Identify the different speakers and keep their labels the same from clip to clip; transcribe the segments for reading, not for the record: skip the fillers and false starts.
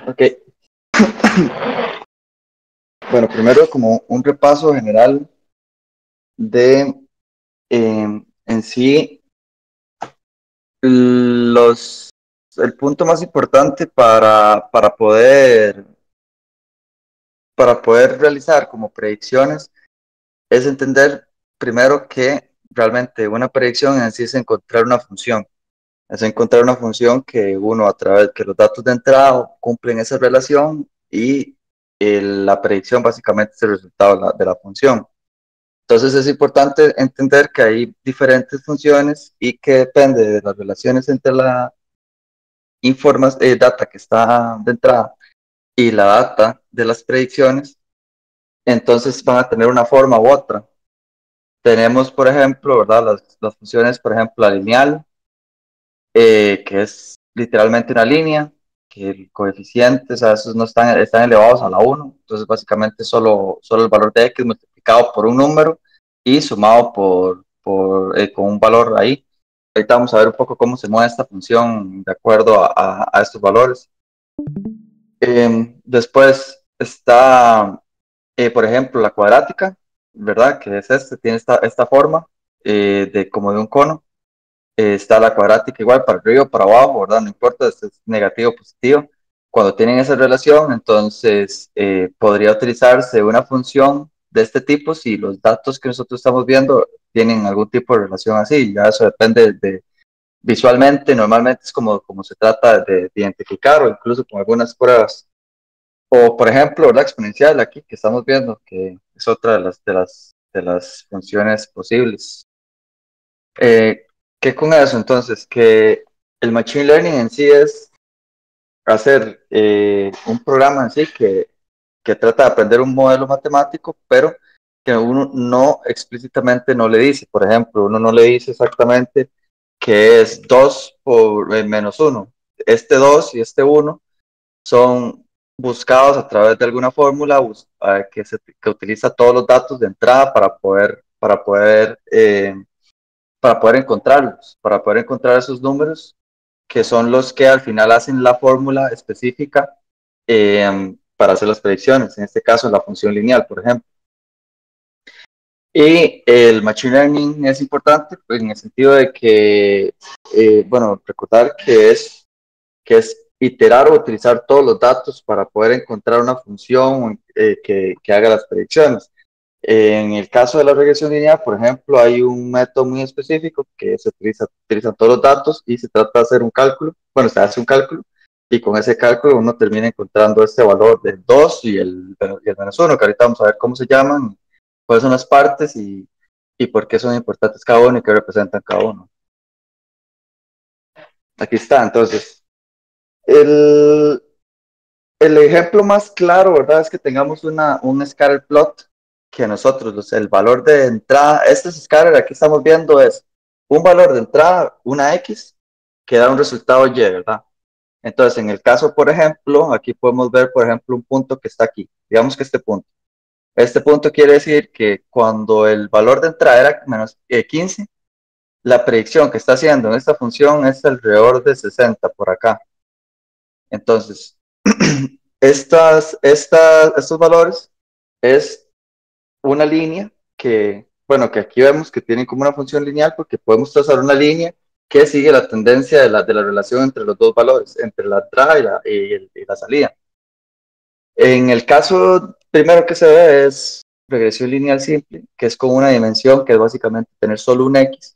Speaker 1: Ok. Bueno, primero como un repaso general de en sí los el punto más importante para poder realizar como predicciones es entender primero que realmente una predicción en sí es encontrar una función. Es encontrar una función que uno a través que los datos de entrada cumplen esa relación y la predicción básicamente es el resultado de la función. Entonces es importante entender que hay diferentes funciones y que depende de las relaciones entre la data que está de entrada y la data de las predicciones, entonces van a tener una forma u otra. Tenemos, por ejemplo, ¿verdad? Las funciones, por ejemplo, la lineal, que es literalmente una línea, que el coeficiente, o sea, esos no están elevados a la uno, entonces básicamente solo el valor de x multiplicado por un número y sumado con un valor ahí. Ahorita vamos a ver un poco cómo se mueve esta función de acuerdo a estos valores. Después está, por ejemplo, la cuadrática, ¿verdad? Que es tiene esta forma de como de un cono. Está la cuadrática igual para arriba o para abajo, ¿verdad? No importa si es negativo o positivo. Cuando tienen esa relación, entonces podría utilizarse una función de este tipo si los datos que nosotros estamos viendo tienen algún tipo de relación así. Ya eso depende visualmente, normalmente es como se trata de identificar o incluso con algunas pruebas. O, por ejemplo, la exponencial aquí que estamos viendo, que es otra de las funciones posibles. ¿Qué con eso? Entonces, que el Machine Learning en sí es hacer un programa en sí que trata de aprender un modelo matemático, pero que uno no explícitamente no le dice. Por ejemplo, uno no le dice exactamente que es 2 por menos uno. Este 2 y este uno son buscados a través de alguna fórmula que utiliza todos los datos de entrada para poder encontrarlos, para poder encontrar esos números que son los que al final hacen la fórmula específica para hacer las predicciones, en este caso la función lineal, por ejemplo. Y el Machine Learning es importante pues, en el sentido de que, bueno, recordar que es iterar o utilizar todos los datos para poder encontrar una función que haga las predicciones. En el caso de la regresión lineal, por ejemplo, hay un método muy específico que utilizan todos los datos y se trata de hacer un cálculo. Bueno, se hace un cálculo y con ese cálculo uno termina encontrando este valor del 2 y el menos 1, que ahorita vamos a ver cómo se llaman, cuáles son las partes y por qué son importantes cada uno y qué representan cada uno. Aquí está, entonces, el, el ejemplo más claro, ¿verdad? Es que tengamos un scatter plot que nosotros, el valor de entrada, este scatter aquí estamos viendo es un valor de entrada, una X, que da un resultado Y, ¿verdad? Entonces, en el caso, por ejemplo, aquí podemos ver, por ejemplo, un punto que está aquí. Digamos que este punto quiere decir que cuando el valor de entrada era menos 15, la predicción que está haciendo en esta función es alrededor de 60 por acá. Entonces, estos valores es una línea bueno, que aquí vemos que tienen como una función lineal porque podemos trazar una línea que sigue la tendencia de la relación entre los dos valores, entre la entrada y la salida. En el caso primero que se ve es regresión lineal simple, que es con una dimensión que es básicamente tener solo un X,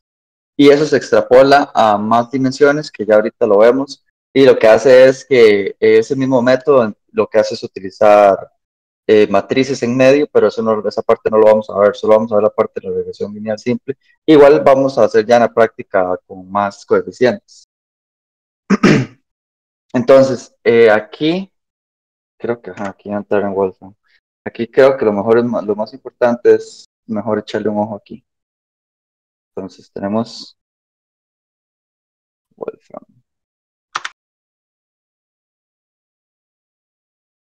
Speaker 1: y eso se extrapola a más dimensiones, que ya ahorita lo vemos, y lo que hace es que ese mismo método lo que hace es utilizar matrices en medio, pero esa parte no lo vamos a ver, solo vamos a ver la parte de la regresión lineal simple. Igual vamos a hacer ya en la práctica con más coeficientes. Entonces, aquí, creo que aquí entrar en Wolfram. Aquí creo que lo más importante es mejor echarle un ojo aquí. Entonces tenemos Wolfram.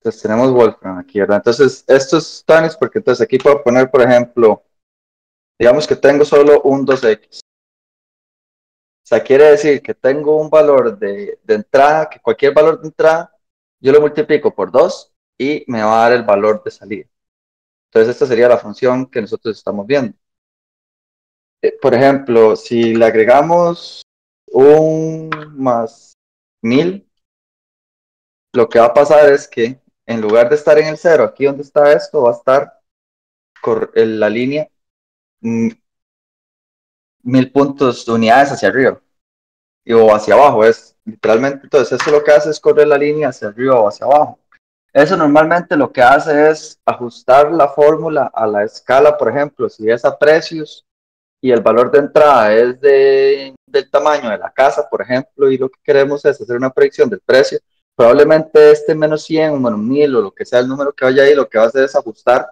Speaker 1: Entonces tenemos Wolfram aquí, ¿verdad? Entonces, estos tanes, porque entonces aquí puedo poner, por ejemplo, digamos que tengo solo un 2x. O sea, quiere decir que tengo un valor de entrada, que cualquier valor de entrada yo lo multiplico por 2 y me va a dar el valor de salida. Entonces, esta sería la función que nosotros estamos viendo. Por ejemplo, si le agregamos un más 1000, lo que va a pasar es que en lugar de estar en el cero, aquí donde está esto, va a estar en la línea 1000 puntos de unidades hacia arriba o hacia abajo. Es literalmente, entonces eso lo que hace es correr la línea hacia arriba o hacia abajo. Eso normalmente lo que hace es ajustar la fórmula a la escala, por ejemplo, si es a precios y el valor de entrada es del tamaño de la casa, por ejemplo, y lo que queremos es hacer una predicción del precio, probablemente este menos 100 o menos 1000 o lo que sea el número que vaya ahí, lo que va a hacer es ajustar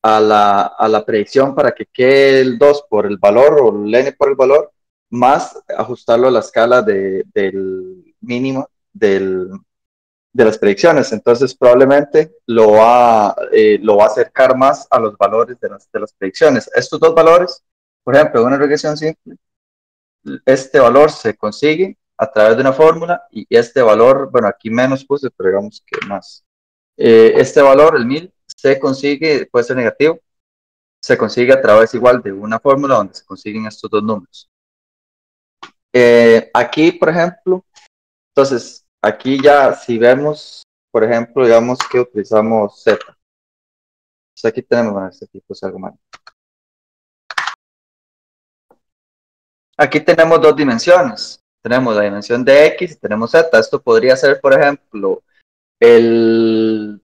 Speaker 1: a la predicción para que quede el 2 por el valor o el n por el valor, más ajustarlo a la escala del mínimo de las predicciones. Entonces probablemente lo va a acercar más a los valores de las predicciones. Estos dos valores, por ejemplo, en una regresión simple, este valor se consigue a través de una fórmula y este valor, bueno, aquí menos puse, pero digamos que más. Este valor, el 1000, se consigue, puede ser negativo, se consigue a través igual de una fórmula donde se consiguen estos dos números. Aquí, por ejemplo, entonces, aquí ya si vemos, por ejemplo, digamos que utilizamos Z. Entonces aquí tenemos, bueno, este tipo es algo malo. Aquí tenemos dos dimensiones. Tenemos la dimensión de X y tenemos Z. Esto podría ser, por ejemplo, el,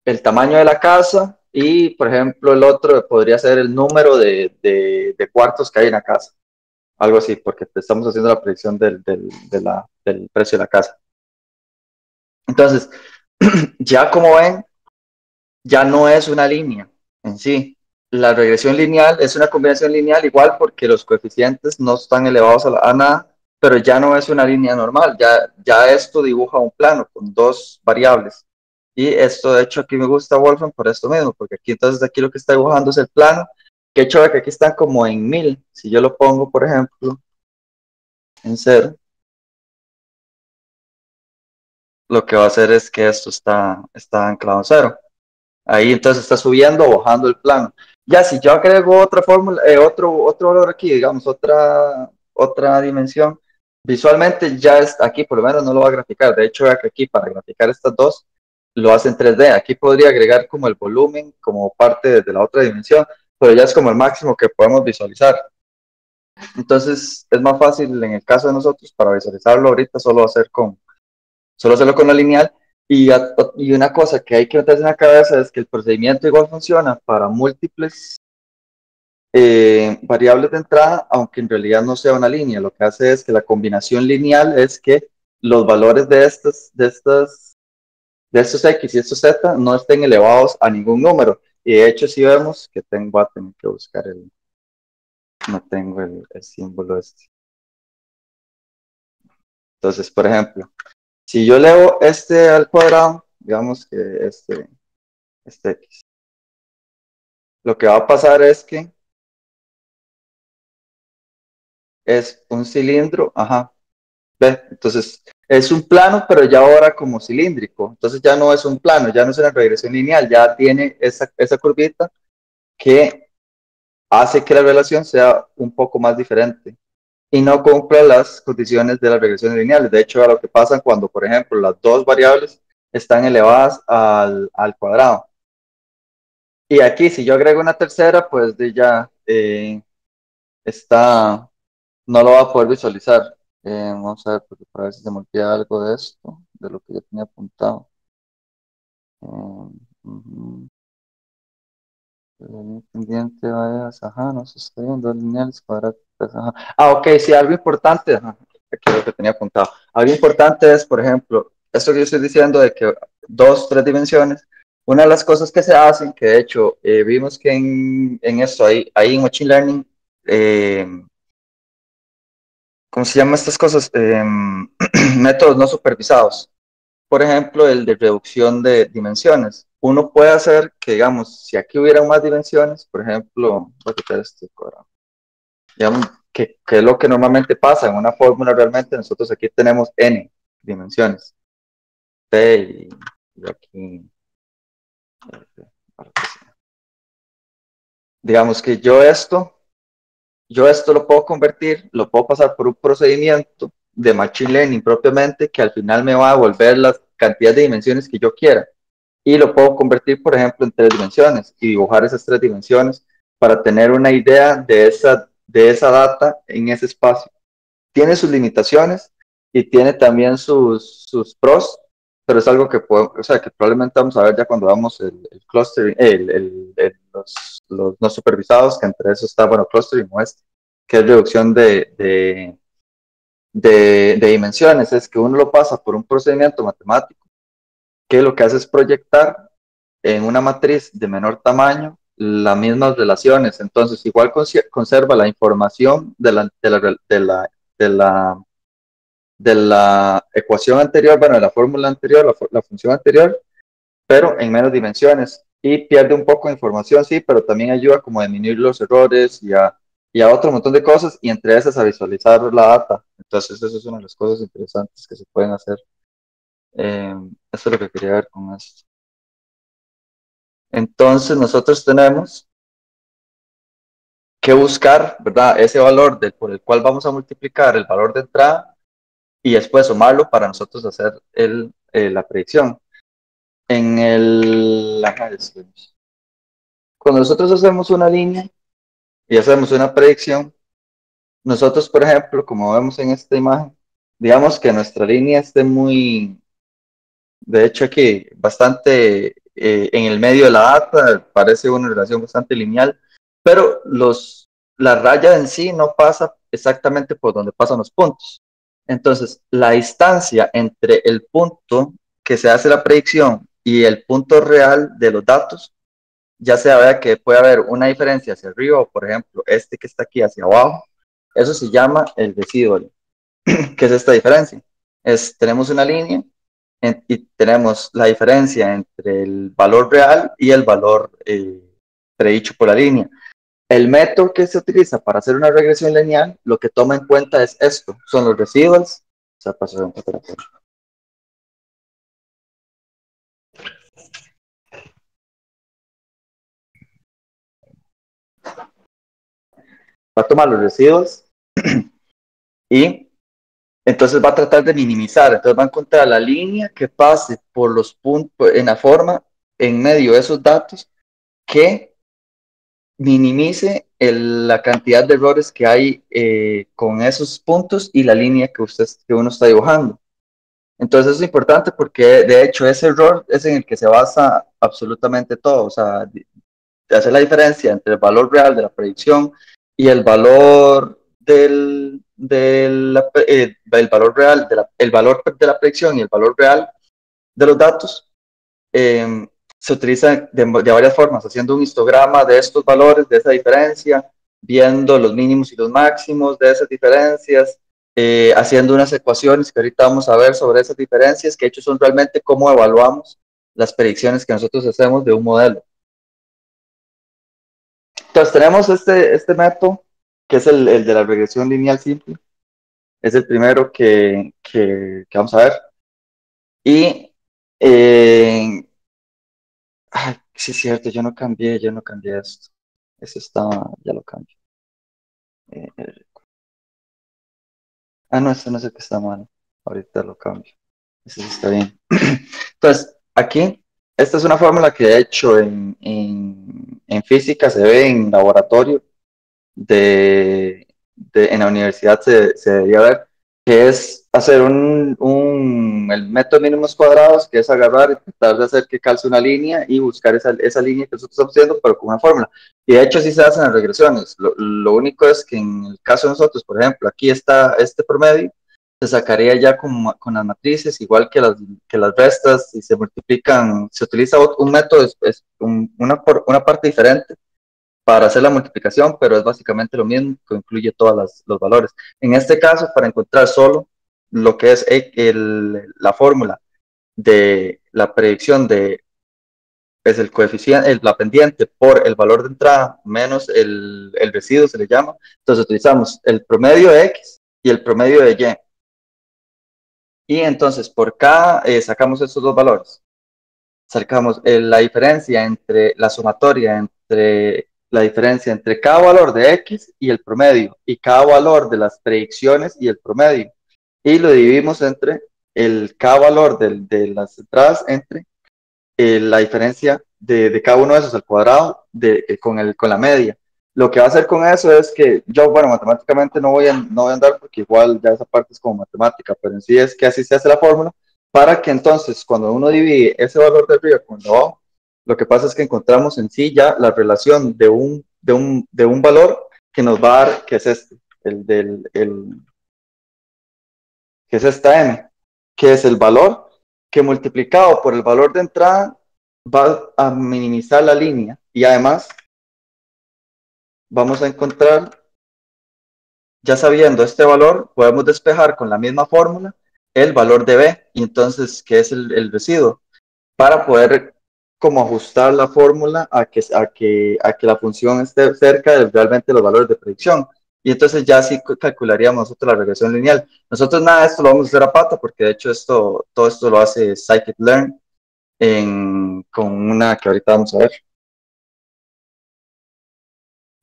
Speaker 1: el tamaño de la casa y, por ejemplo, el otro podría ser el número de cuartos que hay en la casa. Algo así, porque estamos haciendo la predicción del precio de la casa. Entonces, ya como ven, ya no es una línea en sí. La regresión lineal es una combinación lineal igual porque los coeficientes no están elevados a nada, pero ya no es una línea normal, ya esto dibuja un plano con dos variables. Y esto, de hecho, aquí me gusta Wolfram por esto mismo, porque aquí entonces aquí lo que está dibujando es el plano, que hecho de que aquí están como en 1000. Si yo lo pongo, por ejemplo, en 0, lo que va a hacer es que esto está anclado en 0. Ahí entonces está subiendo o bajando el plano. Ya si yo agrego otra fórmula, otro valor aquí, digamos, otra dimensión, visualmente ya está aquí, por lo menos no lo va a graficar. De hecho, vea que aquí para graficar estas dos lo hace en 3D. Aquí podría agregar como el volumen como parte de la otra dimensión, pero ya es como el máximo que podemos visualizar. Entonces es más fácil en el caso de nosotros para visualizarlo ahorita solo hacerlo con la lineal. Y una cosa que hay que meterse en la cabeza es que el procedimiento igual funciona para múltiples variables de entrada, aunque en realidad no sea una línea. Lo que hace es que la combinación lineal es que los valores de estos X y estos Z no estén elevados a ningún número. Y de hecho, si vemos que voy a tener que buscar no tengo el símbolo este. Entonces, por ejemplo, si yo elevo este al cuadrado, digamos que este X, lo que va a pasar es que es un cilindro, ajá, ve, entonces es un plano, pero ya ahora como cilíndrico, entonces ya no es un plano, ya no es una regresión lineal, ya tiene esa curvita que hace que la relación sea un poco más diferente y no cumple las condiciones de las regresiones lineales. De hecho, a lo que pasa cuando, por ejemplo, las dos variables están elevadas al cuadrado. Y aquí, si yo agrego una tercera, pues ya está, no lo va a poder visualizar. Vamos a ver, porque para ver si se me olvida algo de esto, de lo que yo tenía apuntado. Ujú. Pendiente, vayas, ajá, no se está viendo lineales, cuadrados, ajá. Ah, ok, sí, algo importante, ajá, aquí es lo que tenía apuntado. Algo importante es, por ejemplo, esto que yo estoy diciendo de que dos, tres dimensiones, una de las cosas que se hacen, que de hecho vimos que en esto, ahí en Machine Learning, eh, ¿cómo se llaman estas cosas? Métodos no supervisados. Por ejemplo, el de reducción de dimensiones. Uno puede hacer que, digamos, si aquí hubiera más dimensiones, por ejemplo, voy a quitar este cuadrado, digamos, que es lo que normalmente pasa en una fórmula realmente, nosotros aquí tenemos n dimensiones. T y aquí, digamos que yo esto lo puedo convertir, lo puedo pasar por un procedimiento de Machine Learning propiamente que al final me va a devolver la cantidad de dimensiones que yo quiera. Y lo puedo convertir, por ejemplo, en 3 dimensiones y dibujar esas 3 dimensiones para tener una idea de esa data en ese espacio. Tiene sus limitaciones y tiene también sus pros, pero es algo que, o sea, que probablemente vamos a ver ya cuando hagamos el clustering, los no supervisados, que entre eso está, bueno, clustering o este, que es reducción de dimensiones, es que uno lo pasa por un procedimiento matemático que lo que hace es proyectar en una matriz de menor tamaño las mismas relaciones. Entonces, igual conserva la información de la, de la ecuación anterior, bueno, de la fórmula anterior, la función anterior, pero en menos dimensiones. Y pierde un poco de información, sí, pero también ayuda como a disminuir los errores y a otro montón de cosas, y entre esas a visualizar la data. Entonces, eso es una de las cosas interesantes que se pueden hacer. Eso es lo que quería ver con esto. Entonces, nosotros tenemos que buscar, ¿verdad? Ese valor por el cual vamos a multiplicar el valor de entrada y después sumarlo para nosotros hacer la predicción. Cuando nosotros hacemos una línea y hacemos una predicción, nosotros, por ejemplo, como vemos en esta imagen, digamos que nuestra línea esté muy, de hecho aquí, bastante en el medio de la data, parece una relación bastante lineal, pero la raya en sí no pasa exactamente por donde pasan los puntos. Entonces, la distancia entre el punto que se hace la predicción y el punto real de los datos, ya sea vea que puede haber una diferencia hacia arriba o, por ejemplo, este que está aquí hacia abajo, eso se llama el residual. ¿Qué es esta diferencia? Tenemos una línea y tenemos la diferencia entre el valor real y el valor predicho por la línea. El método que se utiliza para hacer una regresión lineal, lo que toma en cuenta es esto, son los residuals. O sea, va a tomar los residuals y entonces va a tratar de minimizar, entonces va a encontrar la línea que pase por los puntos en la forma en medio de esos datos que minimice la cantidad de errores que hay con esos puntos y la línea que uno está dibujando. Entonces es importante porque de hecho ese error es en el que se basa absolutamente todo, o sea, de hacer la diferencia entre el valor real de la predicción y el valor el valor real el valor de la predicción y el valor real de los datos. Se utiliza de varias formas, haciendo un histograma de estos valores, de esa diferencia, viendo los mínimos y los máximos de esas diferencias, haciendo unas ecuaciones que ahorita vamos a ver sobre esas diferencias, que de hecho son realmente cómo evaluamos las predicciones que nosotros hacemos de un modelo. Entonces tenemos este método, que es el de la regresión lineal simple, es el primero que vamos a ver. Y sí, es cierto, yo no cambié esto. Eso estaba, ya lo cambié. No, este no es el que está mal. Ahorita lo cambio. Ese sí está bien. Entonces, aquí, esta es una fórmula que de hecho en física se ve en laboratorio en la universidad se debería ver, que es hacer el método de mínimos cuadrados, que es agarrar y tratar de hacer que calce una línea y buscar esa línea que nosotros estamos haciendo, pero con una fórmula. Y de hecho sí se hacen las regresiones. Lo único es que en el caso de nosotros, por ejemplo, aquí está este promedio, se sacaría ya con las matrices, igual que las restas, y se multiplican, se utiliza un método, una parte diferente para hacer la multiplicación, pero es básicamente lo mismo, que incluye todos los valores. En este caso, para encontrar solo lo que es la fórmula de la predicción es el coeficiente, la pendiente por el valor de entrada menos el residuo, se le llama. Entonces utilizamos el promedio de X y el promedio de Y. Y entonces por cada, sacamos estos dos valores. Sacamos la diferencia entre la sumatoria, entre la diferencia entre cada valor de X y el promedio, y cada valor de las predicciones y el promedio. Y lo dividimos entre cada valor de las entradas entre la diferencia de cada uno de esos al cuadrado con la media. Lo que va a hacer con eso es que yo, bueno, matemáticamente no voy a andar porque igual ya esa parte es como matemática, pero en sí es que así se hace la fórmula para que entonces cuando uno divide ese valor de arriba con el de abajo, lo que pasa es que encontramos en sí ya la relación de un valor que nos va a dar, que es este, que es esta m, que es el valor que multiplicado por el valor de entrada va a minimizar la línea y además vamos a encontrar, ya sabiendo este valor, podemos despejar con la misma fórmula el valor de b, y entonces, ¿qué es el residuo? Para poder como ajustar la fórmula a que la función esté cerca de realmente los valores de predicción. Y entonces ya sí calcularíamos nosotros la regresión lineal. Nosotros nada de esto lo vamos a hacer a pata, porque de hecho todo esto lo hace scikit-learn con una que ahorita vamos a ver.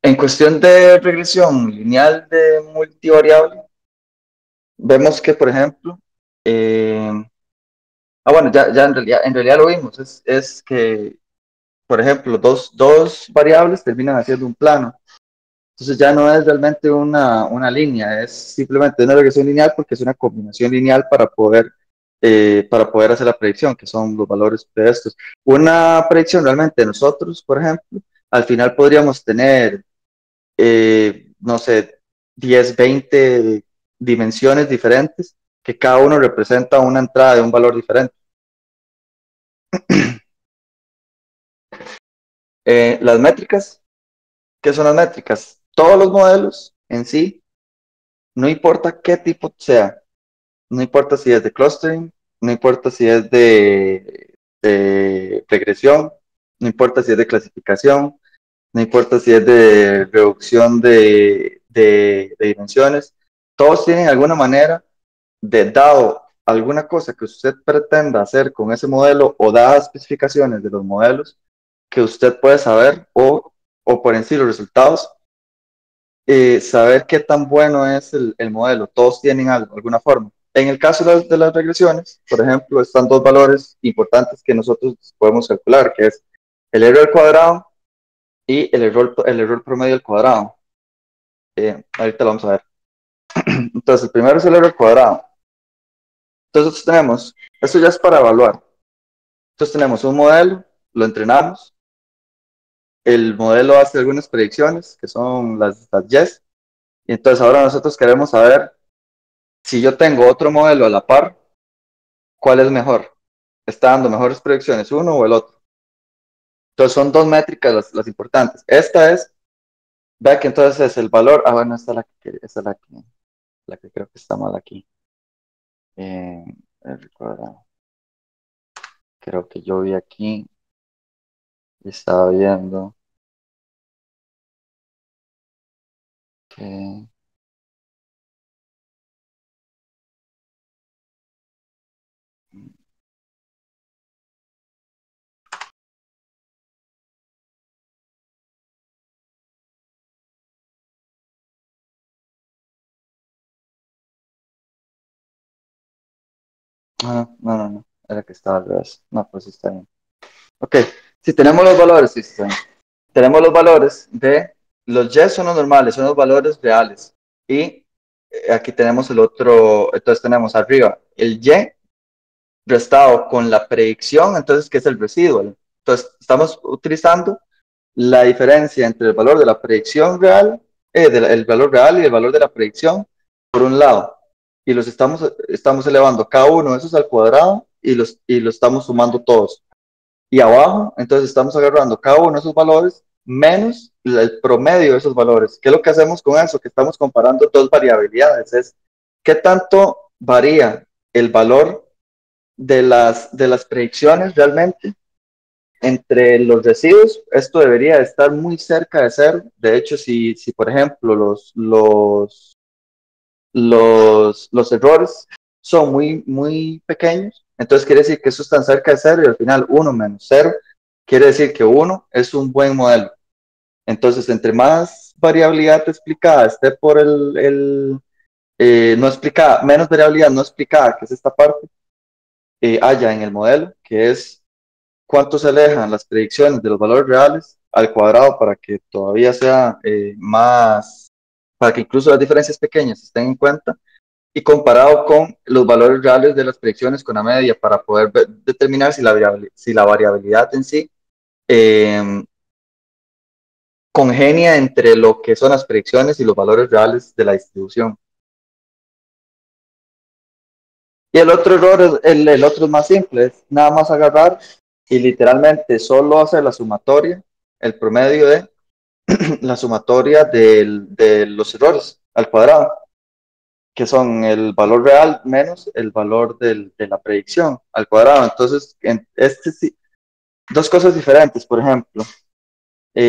Speaker 1: En cuestión de regresión lineal de multivariable, vemos que, por ejemplo, bueno, ya en realidad lo vimos, es que, por ejemplo, dos variables terminan haciendo un plano. Entonces ya no es realmente una línea, es simplemente una regresión lineal porque es una combinación lineal para poder hacer la predicción, que son los valores de estos. Una predicción realmente de nosotros, por ejemplo, al final podríamos tener, no sé, 10 20 dimensiones diferentes, que cada uno representa una entrada de un valor diferente. Las métricas, ¿qué son las métricas? Todos los modelos en sí, no importa qué tipo sea, no importa si es de clustering, no importa si es de regresión, no importa si es de clasificación, no importa si es de reducción de dimensiones, todos tienen alguna manera de, dado alguna cosa que usted pretenda hacer con ese modelo o dadas especificaciones de los modelos que usted puede saber o por en sí los resultados, saber qué tan bueno es el modelo. Todos tienen algo, alguna forma. En el caso de las regresiones, por ejemplo, están dos valores importantes que nosotros podemos calcular, que es el R al cuadrado y el error promedio al cuadrado. Ahorita lo vamos a ver. Entonces, el primero es el R al cuadrado. Entonces tenemos, esto ya es para evaluar. Entonces tenemos un modelo, lo entrenamos, el modelo hace algunas predicciones, que son las yes, y entonces ahora nosotros queremos saber si yo tengo otro modelo a la par, ¿cuál es mejor? ¿Está dando mejores predicciones uno o el otro? Entonces son dos métricas las importantes. Esta es, vea que entonces es el valor, bueno, esta es la que creo que está mal aquí. Recuerda, creo que yo vi aquí, estaba viendo que... No, era que estaba al revés. No, pues sí está bien. Ok, si tenemos los valores, sí está bien. Tenemos los valores de los y son los normales, son los valores reales. Y aquí tenemos el otro, entonces tenemos arriba el y restado con la predicción, entonces, ¿qué es el residual? Entonces, estamos utilizando la diferencia entre el valor de la predicción real, el valor real y el valor de la predicción, por un lado, y los estamos elevando cada uno de esos al cuadrado y los estamos sumando todos. Y abajo, entonces estamos agarrando cada uno de esos valores menos el promedio de esos valores. ¿Qué es lo que hacemos con eso? Que estamos comparando dos variabilidades. Es qué tanto varía el valor de las predicciones realmente entre los residuos. Esto debería estar muy cerca de cero. De hecho, si por ejemplo, los errores son muy pequeños, entonces quiere decir que eso están cerca de cero y al final uno menos cero quiere decir que uno es un buen modelo. Entonces, entre más variabilidad explicada esté por no explicada, menos variabilidad no explicada, que es esta parte, haya en el modelo, que es cuánto se alejan las predicciones de los valores reales al cuadrado para que todavía sea más, para que incluso las diferencias pequeñas se estén en cuenta, y comparado con los valores reales de las predicciones con la media para poder determinar si la variabilidad en sí eh, congenia entre lo que son las predicciones y los valores reales de la distribución. Y el otro error, el otro es más simple, es nada más agarrar y literalmente solo hacer la sumatoria, el promedio de la sumatoria de los errores al cuadrado, que son el valor real menos el valor de la predicción al cuadrado. Entonces, sí, dos cosas diferentes, por ejemplo.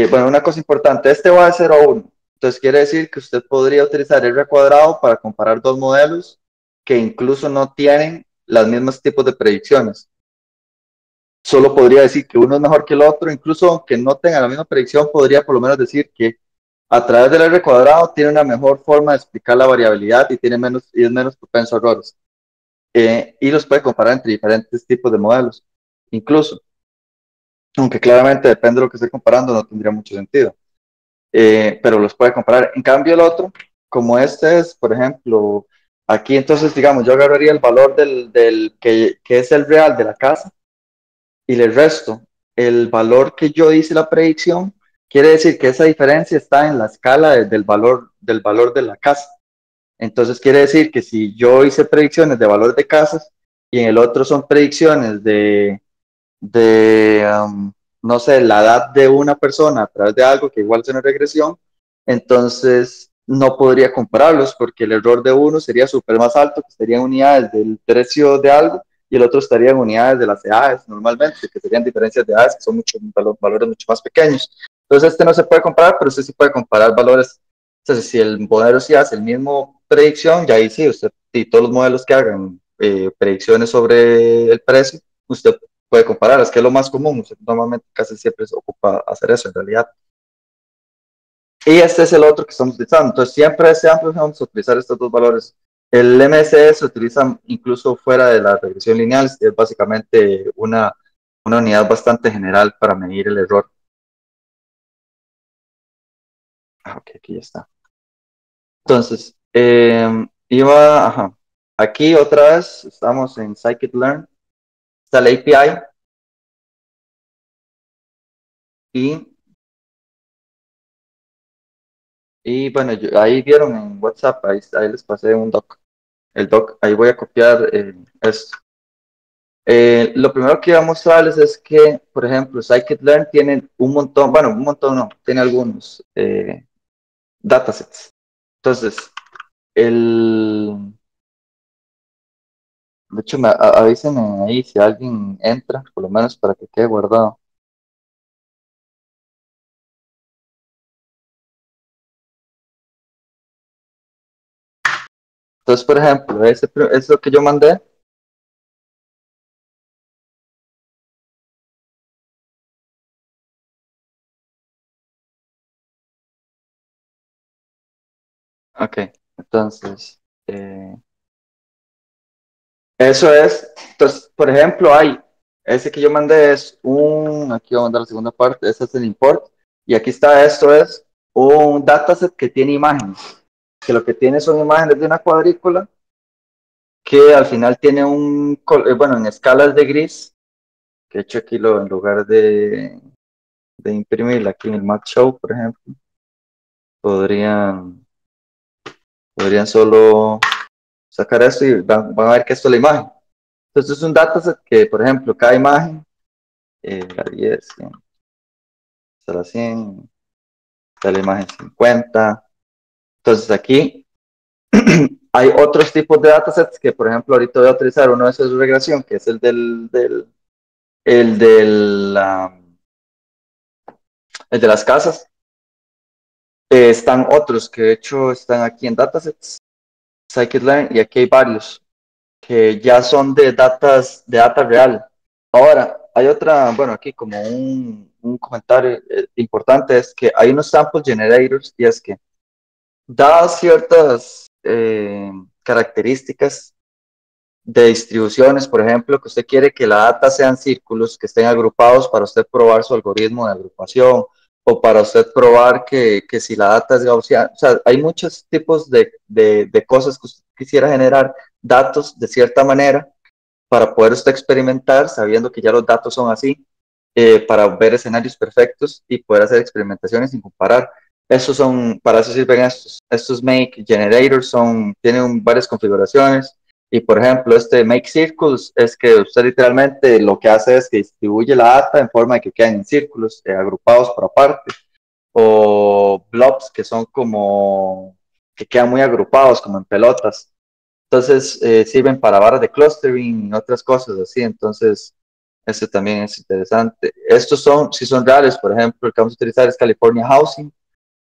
Speaker 1: Bueno, una cosa importante, este va de 0 a 1. Entonces quiere decir que usted podría utilizar R cuadrado para comparar dos modelos que incluso no tienen los mismos tipos de predicciones. Solo podría decir que uno es mejor que el otro, incluso aunque no tenga la misma predicción, podría por lo menos decir que a través del R cuadrado tiene una mejor forma de explicar la variabilidad y, y es menos propenso a errores. Y los puede comparar entre diferentes tipos de modelos. Incluso, aunque claramente depende de lo que esté comparando, no tendría mucho sentido. Pero los puede comparar. En cambio, el otro, como este es, por ejemplo, aquí entonces, digamos, yo agarraría el valor que es el real de la casa y le resto el valor que yo hice la predicción, quiere decir que esa diferencia está en la escala del valor de la casa. Entonces quiere decir que si yo hice predicciones de valor de casas y en el otro son predicciones de no sé, la edad de una persona a través de algo que igual es una regresión, entonces no podría compararlos porque el error de uno sería súper más alto, que estaría en unidades del precio de algo, y el otro estaría en unidades de las edades normalmente, que serían diferencias de edades que son valores mucho más pequeños. Entonces este no se puede comparar, pero usted sí puede comparar valores. Entonces si el modelo sí hace el mismo predicción, ya ahí sí, usted y todos los modelos que hagan predicciones sobre el precio, usted puede comparar, es que es lo más común, normalmente casi siempre se ocupa hacer eso en realidad. Y este es el otro que estamos utilizando, entonces siempre vamos a utilizar estos dos valores. El MSE se utiliza incluso fuera de la regresión lineal, es básicamente una unidad bastante general para medir el error. Ok, aquí ya está. Entonces, aquí otra vez estamos en scikit-learn, está la API y bueno, ahí vieron en WhatsApp, ahí les pasé un doc. El doc, ahí voy a copiar esto. Lo primero que voy a mostrarles es que, por ejemplo, scikit-learn tiene un montón, bueno, un montón no, tiene algunos datasets. Entonces, de hecho, avísenme ahí si alguien entra, por lo menos para que quede guardado. Entonces, por ejemplo, es lo que yo mandé. Ok, entonces, eso es, entonces, por ejemplo, ese que yo mandé es aquí voy a mandar la segunda parte, ese es el import, y aquí está, esto es un dataset que tiene imágenes, que lo que tiene son imágenes de una cuadrícula que al final tiene bueno, en escalas de gris, que he hecho aquí en lugar de imprimirla aquí en el Mac Show, por ejemplo, podrían, podrían solo sacar esto y van a ver que esto es la imagen. Entonces es un dataset que, por ejemplo, cada imagen la 10, 100, hasta la 100, está la imagen 50. Entonces aquí hay otros tipos de datasets que, por ejemplo, ahorita voy a utilizar uno de esos de regresión, que es el de las casas. Están otros que de hecho están aquí en datasets, scikit-learn, y aquí hay varios. que ya son de data real. Ahora, hay otra, bueno, aquí como un comentario importante es que hay unos sample generators y es que dadas ciertas características de distribuciones, por ejemplo, que usted quiere que la data sean círculos que estén agrupados para usted probar su algoritmo de agrupación o para usted probar que si la data es gaussiana, o sea, hay muchos tipos de cosas que usted quisiera generar datos de cierta manera para poder usted experimentar sabiendo que ya los datos son así, para ver escenarios perfectos y poder hacer experimentaciones sin comparar. Estos son, para eso sirven estos make generators, tienen varias configuraciones y por ejemplo este make circles es que usted literalmente lo que hace es que distribuye la data en forma de que queden en círculos agrupados por aparte o blobs que son como que quedan muy agrupados como en pelotas. Entonces, sirven para barras de clustering y otras cosas así. Entonces, este también es interesante. Estos son, si son reales, por ejemplo, el que vamos a utilizar es California Housing,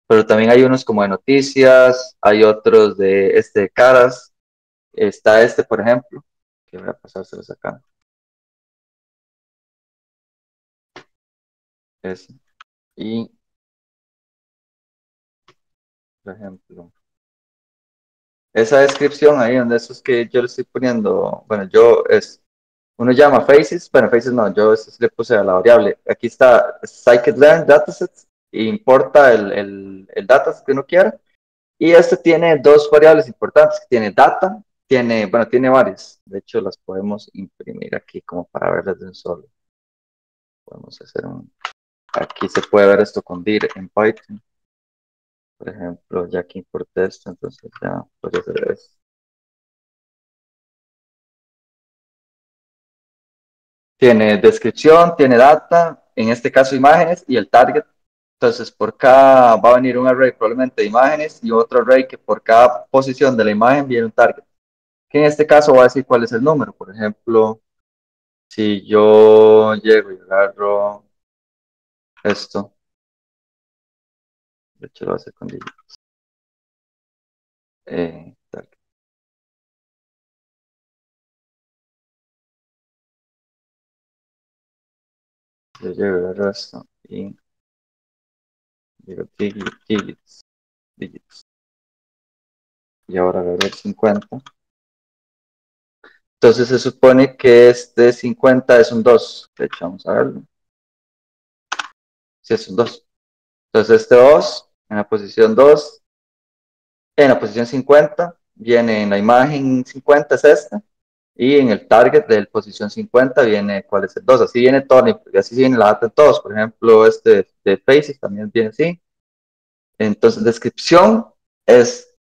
Speaker 1: pero también hay unos como de noticias, hay otros de de caras. Está este, por ejemplo, que voy a pasárselos acá. Ese. Y, por ejemplo, esa descripción ahí donde eso es que yo le estoy poniendo, bueno, uno llama faces, bueno, faces no, yo eso sí le puse a la variable. Aquí está scikit-learn datasets, e importa el dataset que uno quiera. Y este tiene dos variables importantes, que tiene data, bueno, tiene varias. De hecho, las podemos imprimir aquí como para verlas de un solo. Podemos hacer aquí se puede ver esto con dir en Python. Por ejemplo, ya que importé esto, entonces ya podría hacer esto. Tiene descripción, tiene data, en este caso imágenes y el target. Entonces, por cada va a venir un array probablemente de imágenes y otro array que por cada posición de la imagen viene un target. Que en este caso va a decir cuál es el número. Por ejemplo, si yo llego y agarro esto, de hecho lo voy a hacer con digit, target. Yo llego y agarro esto y digo digits, digits. Y ahora agarro el 50. Entonces se supone que este 50 es un 2. De hecho, vamos a verlo. Si es un 2. Entonces este 2 en la posición 2, en la posición 50, viene en la imagen 50 es esta, y en el target de la posición 50 viene cuál es el 2. Así viene todo, así viene la data en todos. Por ejemplo, este de Faces también viene así. Entonces, descripción es,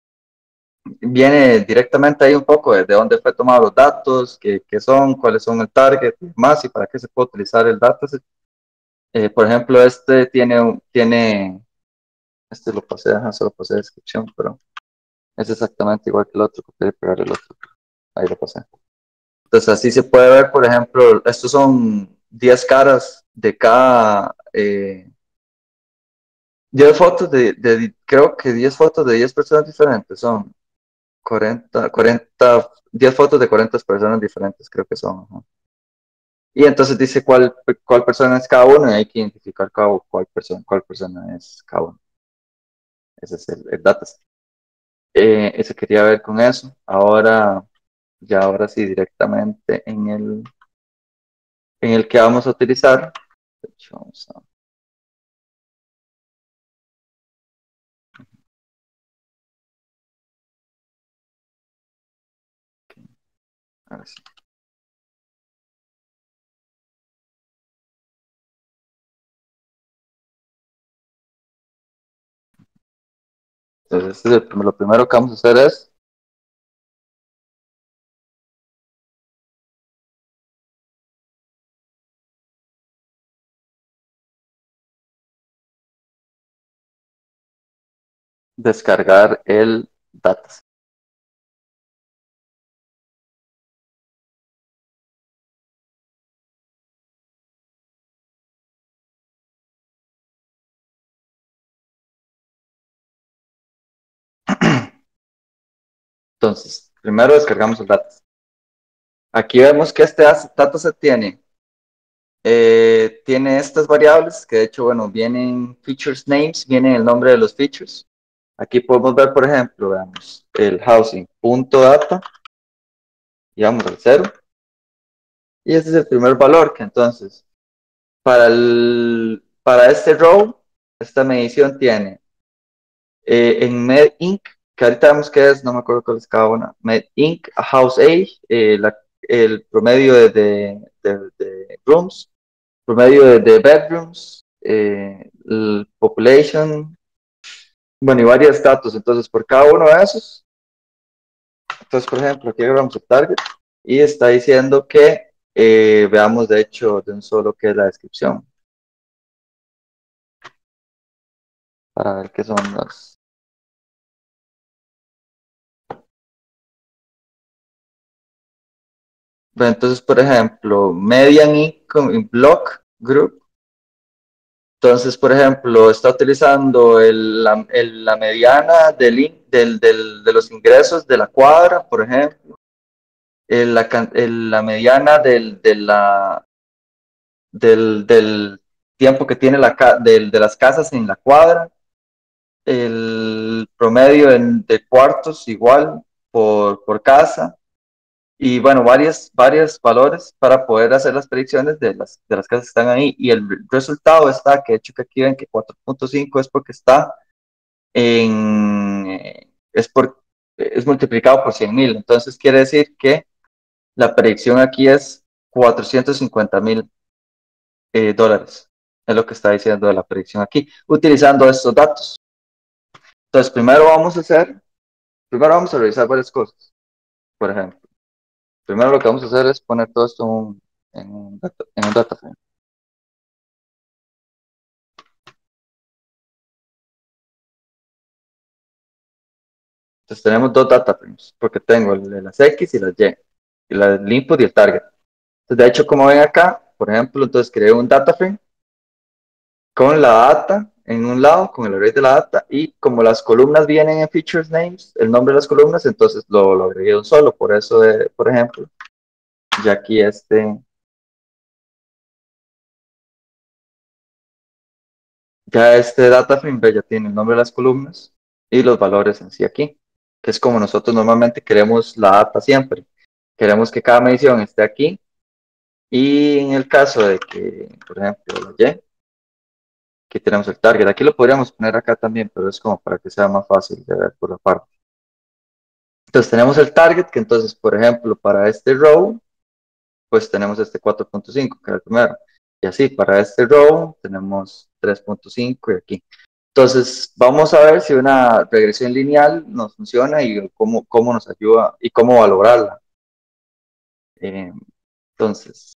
Speaker 1: viene directamente ahí un poco de dónde fue tomado los datos, qué son, cuáles son el target y más, y para qué se puede utilizar el dataset. Por ejemplo, este este lo pasé, solo pasé descripción, pero es exactamente igual que el otro, copiar y pegar el otro. Ahí lo pasé. Entonces así se puede ver, por ejemplo, estos son 10 caras de cada, 10 fotos creo que 10 fotos de 10 personas diferentes, son 10 fotos de 40 personas diferentes, creo que son. Ajá. Y entonces dice cuál persona es cada uno y hay que identificar cuál persona es cada uno. Ese es el dataset. Eso quería ver con eso. Ahora sí, directamente en el que vamos a utilizar. De hecho, vamos a ver si. Entonces, lo primero que vamos a hacer es descargar el dataset. Entonces, primero descargamos el dataset. Aquí vemos que este dataset tiene estas variables que de hecho, bueno, vienen features names, viene el nombre de los features. Aquí podemos ver, por ejemplo, veamos, el housing.data y vamos al cero. Y este es el primer valor que entonces, para este row, esta medición tiene en MedInc, que ahorita vemos qué es, no me acuerdo cuál es cada una, MedInc, a House Age, el promedio de rooms, promedio de bedrooms, el population, bueno, y varios datos. Entonces, por cada uno de esos, entonces, por ejemplo, aquí agarramos el target y está diciendo que veamos, de hecho, de un solo que es la descripción, para ver qué son las. Bueno, entonces, por ejemplo, Median Income in Block Group. Entonces, por ejemplo, está utilizando la mediana de los ingresos de la cuadra, por ejemplo, la mediana del tiempo que tiene de las casas en la cuadra, el promedio de cuartos igual por casa, y bueno, varios valores para poder hacer las predicciones de las casas que están ahí. Y el resultado está, que de hecho que aquí ven que 4.5 es porque está es multiplicado por 100,000. Entonces quiere decir que la predicción aquí es 450,000 dólares. Es lo que está diciendo la predicción aquí, utilizando estos datos. Entonces, primero vamos a revisar varias cosas. Por ejemplo, primero lo que vamos a hacer es poner todo esto en un data frame. Entonces tenemos dos data frames, porque tengo el de las X y las Y, y el input y el target. Entonces, de hecho, como ven acá, por ejemplo, entonces creé un data frame con la data en un lado, con el array de la data, y como las columnas vienen en features names, el nombre de las columnas, entonces lo agregué un solo. Por eso, por ejemplo, ya aquí este data frame ya tiene el nombre de las columnas y los valores en sí aquí, que es como nosotros normalmente queremos la data siempre. Queremos que cada medición esté aquí, y en el caso de que, por ejemplo, la Y, aquí tenemos el target. Aquí lo podríamos poner acá también, pero es como para que sea más fácil de ver por la parte. Entonces tenemos el target, que entonces, por ejemplo, para este row, pues tenemos este 4.5, que era el primero. Y así, para este row tenemos 3.5 y aquí. Entonces, vamos a ver si una regresión lineal nos funciona y cómo nos ayuda y cómo valorarla. Eh, entonces,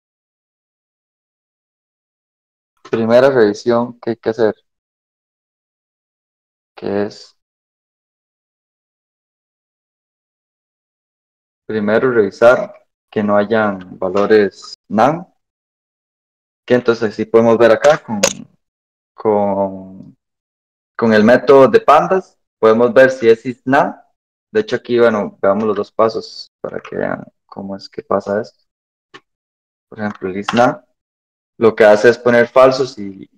Speaker 1: primera revisión que hay que hacer, que es primero revisar que no hayan valores NaN, que entonces sí podemos ver acá con, con el método de pandas, podemos ver si es isNaN. De hecho aquí, bueno, veamos los dos pasos para que vean cómo es que pasa esto. Por ejemplo, el isNaN lo que hace es poner falsos y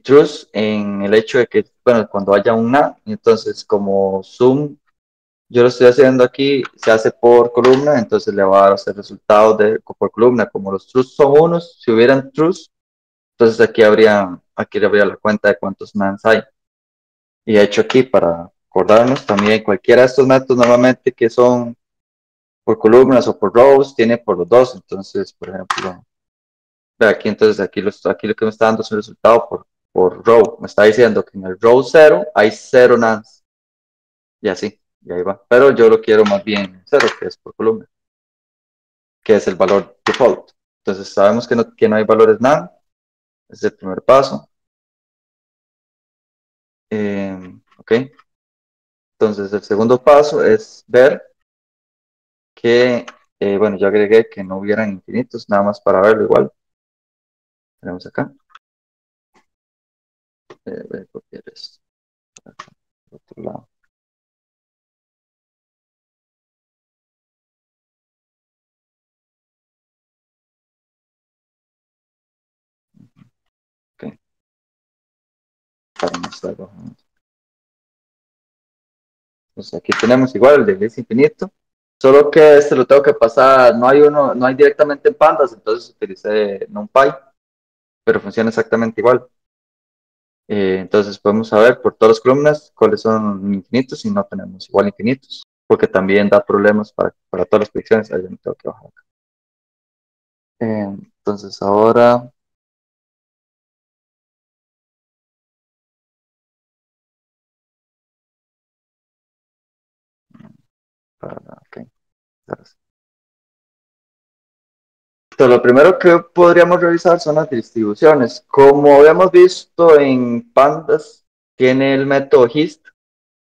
Speaker 1: trues en el hecho de que, bueno, cuando haya un NaN, entonces como zoom yo lo estoy haciendo aquí, se hace por columna, entonces le va a dar el resultado por columna. Como los truths son unos, si hubieran truths, entonces aquí habría la cuenta de cuántos nans hay. Y de hecho aquí, para acordarnos, también cualquiera de estos métodos normalmente que son por columnas o por rows, tiene por los dos. Entonces, por ejemplo, ve aquí, entonces aquí lo que me está dando es un resultado por row. Me está diciendo que en el row cero hay cero nans. Y así, y ahí va. Pero yo lo quiero más bien cero, que es por columna, que es el valor default. Entonces sabemos que no hay valores NaN, ese es el primer paso. Ok, entonces el segundo paso es ver que, bueno, yo agregué que no hubieran infinitos, nada más para verlo igual. Tenemos acá. Voy a copiar esto. Otro lado. para mostrarlo. Pues aquí tenemos igual el de gris infinito, solo que este lo tengo que pasar, no hay directamente en pandas, entonces utilicé NumPy, pero funciona exactamente igual. Entonces podemos saber por todas las columnas cuáles son infinitos y no tenemos igual infinitos, porque también da problemas para todas las predicciones. Ahí me tengo que bajar acá. Entonces ahora, ok, gracias. Entonces, lo primero que podríamos revisar son las distribuciones. Como habíamos visto en Pandas, tiene el método HIST.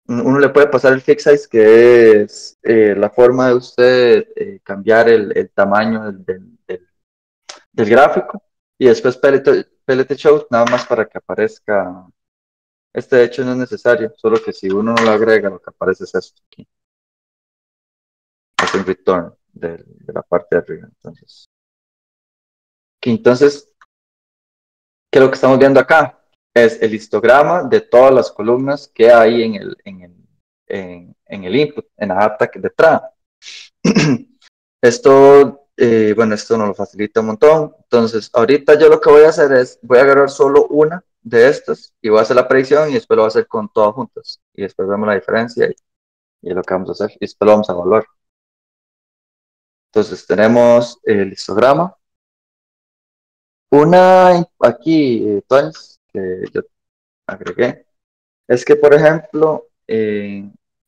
Speaker 1: Uno le puede pasar el fix size, que es la forma de usted cambiar el tamaño del gráfico. Y después pellet show, nada más para que aparezca. Este de hecho no es necesario, solo que si uno no lo agrega, lo que aparece es esto aquí. Es un return de la parte de arriba. Entonces, ¿qué es lo que estamos viendo acá? Es el histograma de todas las columnas que hay en el input, en la data detrás. Esto, bueno, esto nos lo facilita un montón. Entonces, ahorita yo lo que voy a hacer es, voy a agarrar solo una de estas y voy a hacer la predicción y después lo voy a hacer con todas juntas. Y después vemos la diferencia y es lo que vamos a hacer. Y después lo vamos a evaluar. Entonces, tenemos el histograma. Una aquí, que yo agregué, es que, por ejemplo,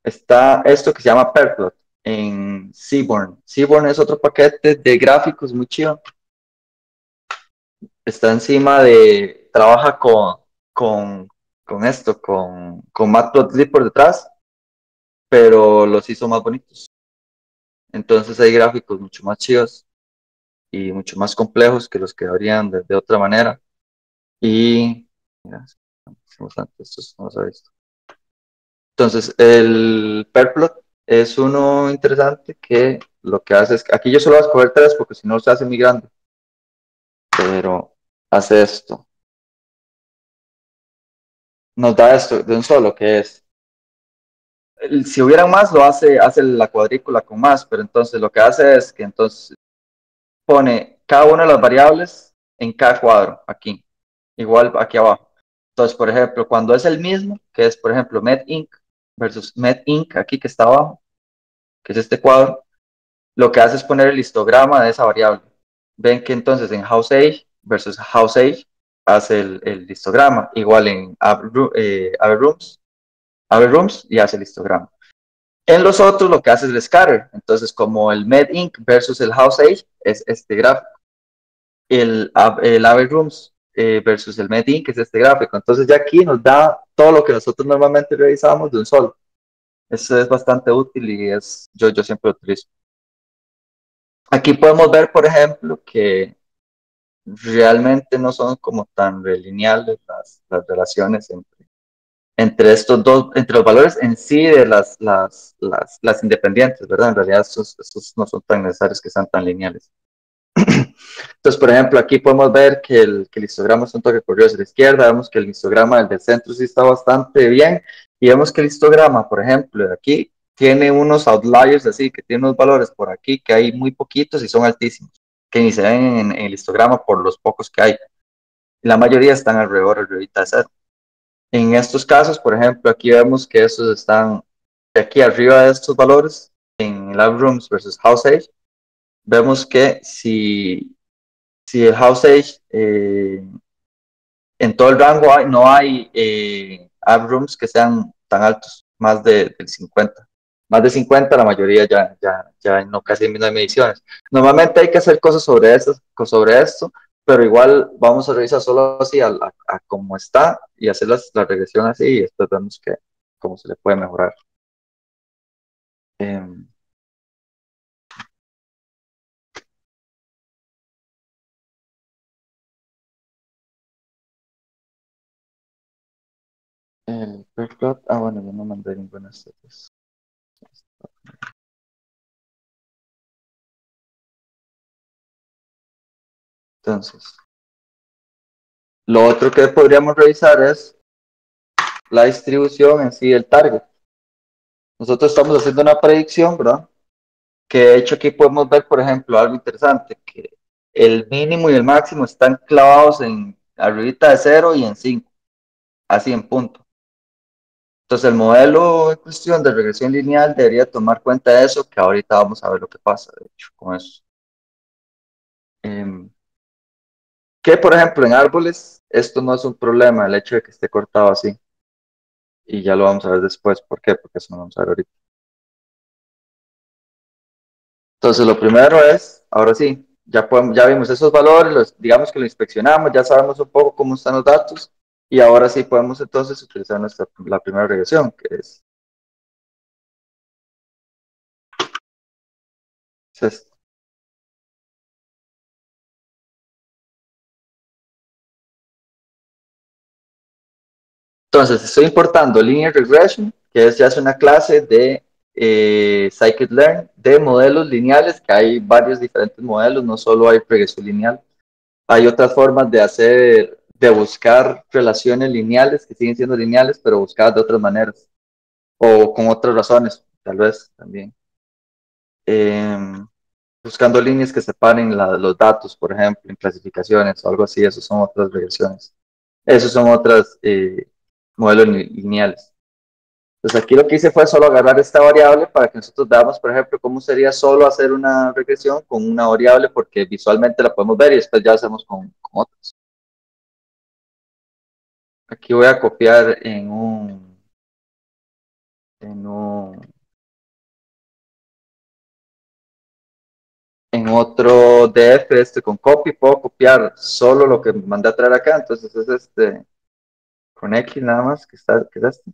Speaker 1: está esto que se llama Perplot en Seaborn. Seaborn es otro paquete de gráficos muy chido. Está encima trabaja con, con Matplotlib por detrás, pero los hizo más bonitos. Entonces hay gráficos mucho más chidos y mucho más complejos que los que habrían de otra manera. Y, mira, estos no los he visto. Entonces, el Perplot es uno interesante que lo que hace es, aquí yo solo voy a escoger tres porque si no se hace muy grande, pero hace esto. Nos da esto de un solo, que es, si hubieran más, hace la cuadrícula con más, pero entonces lo que hace es que entonces pone cada una de las variables en cada cuadro, aquí, igual aquí abajo. Entonces, por ejemplo, cuando es el mismo, que es, por ejemplo, MedInc versus MedInc, aquí que está abajo, que es este cuadro, lo que hace es poner el histograma de esa variable. Ven que entonces en house age versus house age hace el histograma, igual en Aver rooms y hace el histograma. En los otros lo que hace es el scatter, entonces como el MedInc versus el house age es este gráfico, el Aver rooms versus el MedInc es este gráfico, entonces ya aquí nos da todo lo que nosotros normalmente revisamos de un solo. Eso es bastante útil y yo siempre lo utilizo. Aquí podemos ver, por ejemplo, que realmente no son como tan lineales las relaciones entre estos dos, entre los valores en sí de las independientes, ¿verdad? En realidad estos no son tan necesarios que sean tan lineales. Entonces, por ejemplo, aquí podemos ver que el histograma es un toque curioso hacia la izquierda, vemos que el histograma del centro sí está bastante bien, y vemos que el histograma, por ejemplo, de aquí, tiene unos outliers así, que tiene unos valores por aquí que hay muy poquitos y son altísimos, que ni se ven en el histograma por los pocos que hay. La mayoría están alrededor de cero. En estos casos, por ejemplo, aquí vemos que estos están aquí arriba de estos valores, en Lab Rooms versus House Age, vemos que si el house age en todo el rango no hay app rooms que sean tan altos, del 50. Más de 50 la mayoría ya no casi no hay mediciones. Normalmente hay que hacer cosas sobre esto, pero igual vamos a revisar solo así a cómo está y hacer la regresión así y después vemos cómo se le puede mejorar. Eh, el perfect, bueno, yo no mandé ninguna status. Entonces, lo otro que podríamos revisar es la distribución en sí del target. Nosotros estamos haciendo una predicción, ¿verdad? Que de hecho aquí podemos ver, por ejemplo, algo interesante, que el mínimo y el máximo están clavados en arribita de 0 y en 5, así en punto. Entonces el modelo en cuestión de regresión lineal debería tomar cuenta de eso, que ahorita vamos a ver lo que pasa, de hecho, con eso. Eh, que por ejemplo en árboles, esto no es un problema, el hecho de que esté cortado así, y ya lo vamos a ver después, ¿por qué? Porque eso no lo vamos a ver ahorita. Entonces, lo primero es, ahora sí, ya vimos esos valores, digamos que lo inspeccionamos, ya sabemos un poco cómo están los datos y ahora sí podemos entonces utilizar la primera regresión, que es esta. Entonces, estoy importando Linear Regression, que ya es una clase de Scikit-learn de modelos lineales, que hay varios diferentes modelos, no solo hay regresión lineal. Hay otras formas de buscar relaciones lineales que siguen siendo lineales, pero buscadas de otras maneras o con otras razones, tal vez también. Eh, buscando líneas que separen los datos, por ejemplo, en clasificaciones o algo así, esos son otras regresiones. Esos son otros modelos lineales. Entonces aquí lo que hice fue solo agarrar esta variable para que nosotros veamos, por ejemplo, cómo sería solo hacer una regresión con una variable, porque visualmente la podemos ver y después ya hacemos con otras. Aquí voy a copiar en un, en otro DF con copy, puedo copiar solo lo que me mandé a traer acá, entonces es con X nada más, que es este,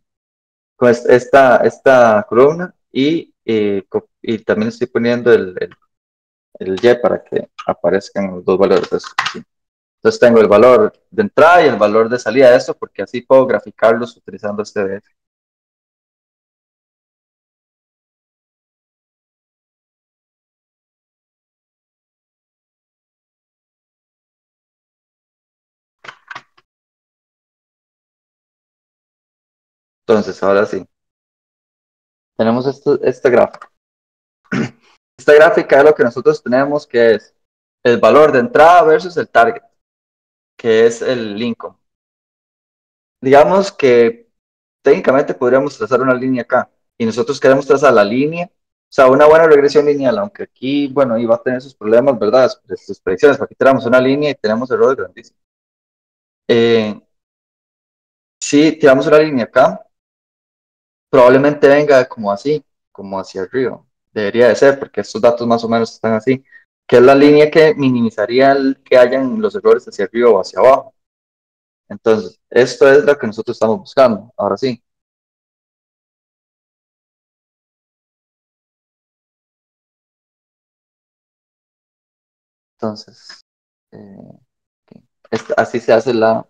Speaker 1: con esta columna y también estoy poniendo el Y para que aparezcan los dos valores. Entonces tengo el valor de entrada y el valor de salida de esto, porque así puedo graficarlos utilizando este DF. Entonces, ahora sí, tenemos esta gráfica. Esta gráfica es lo que nosotros tenemos, que es el valor de entrada versus el target, que es el Lincoln. Digamos que técnicamente podríamos trazar una línea acá y nosotros queremos trazar la línea, o sea, una buena regresión lineal, aunque aquí, bueno, iba a tener sus problemas, ¿verdad? Sus predicciones, aquí tenemos una línea y tenemos errores grandísimos. Si tiramos una línea acá, probablemente venga como así, como hacia arriba. Debería de ser, porque estos datos más o menos están así, que es la línea que minimizaría que hayan los errores hacia arriba o hacia abajo. Entonces, esto es lo que nosotros estamos buscando. Ahora sí. Entonces, eh, okay. Así se hace la...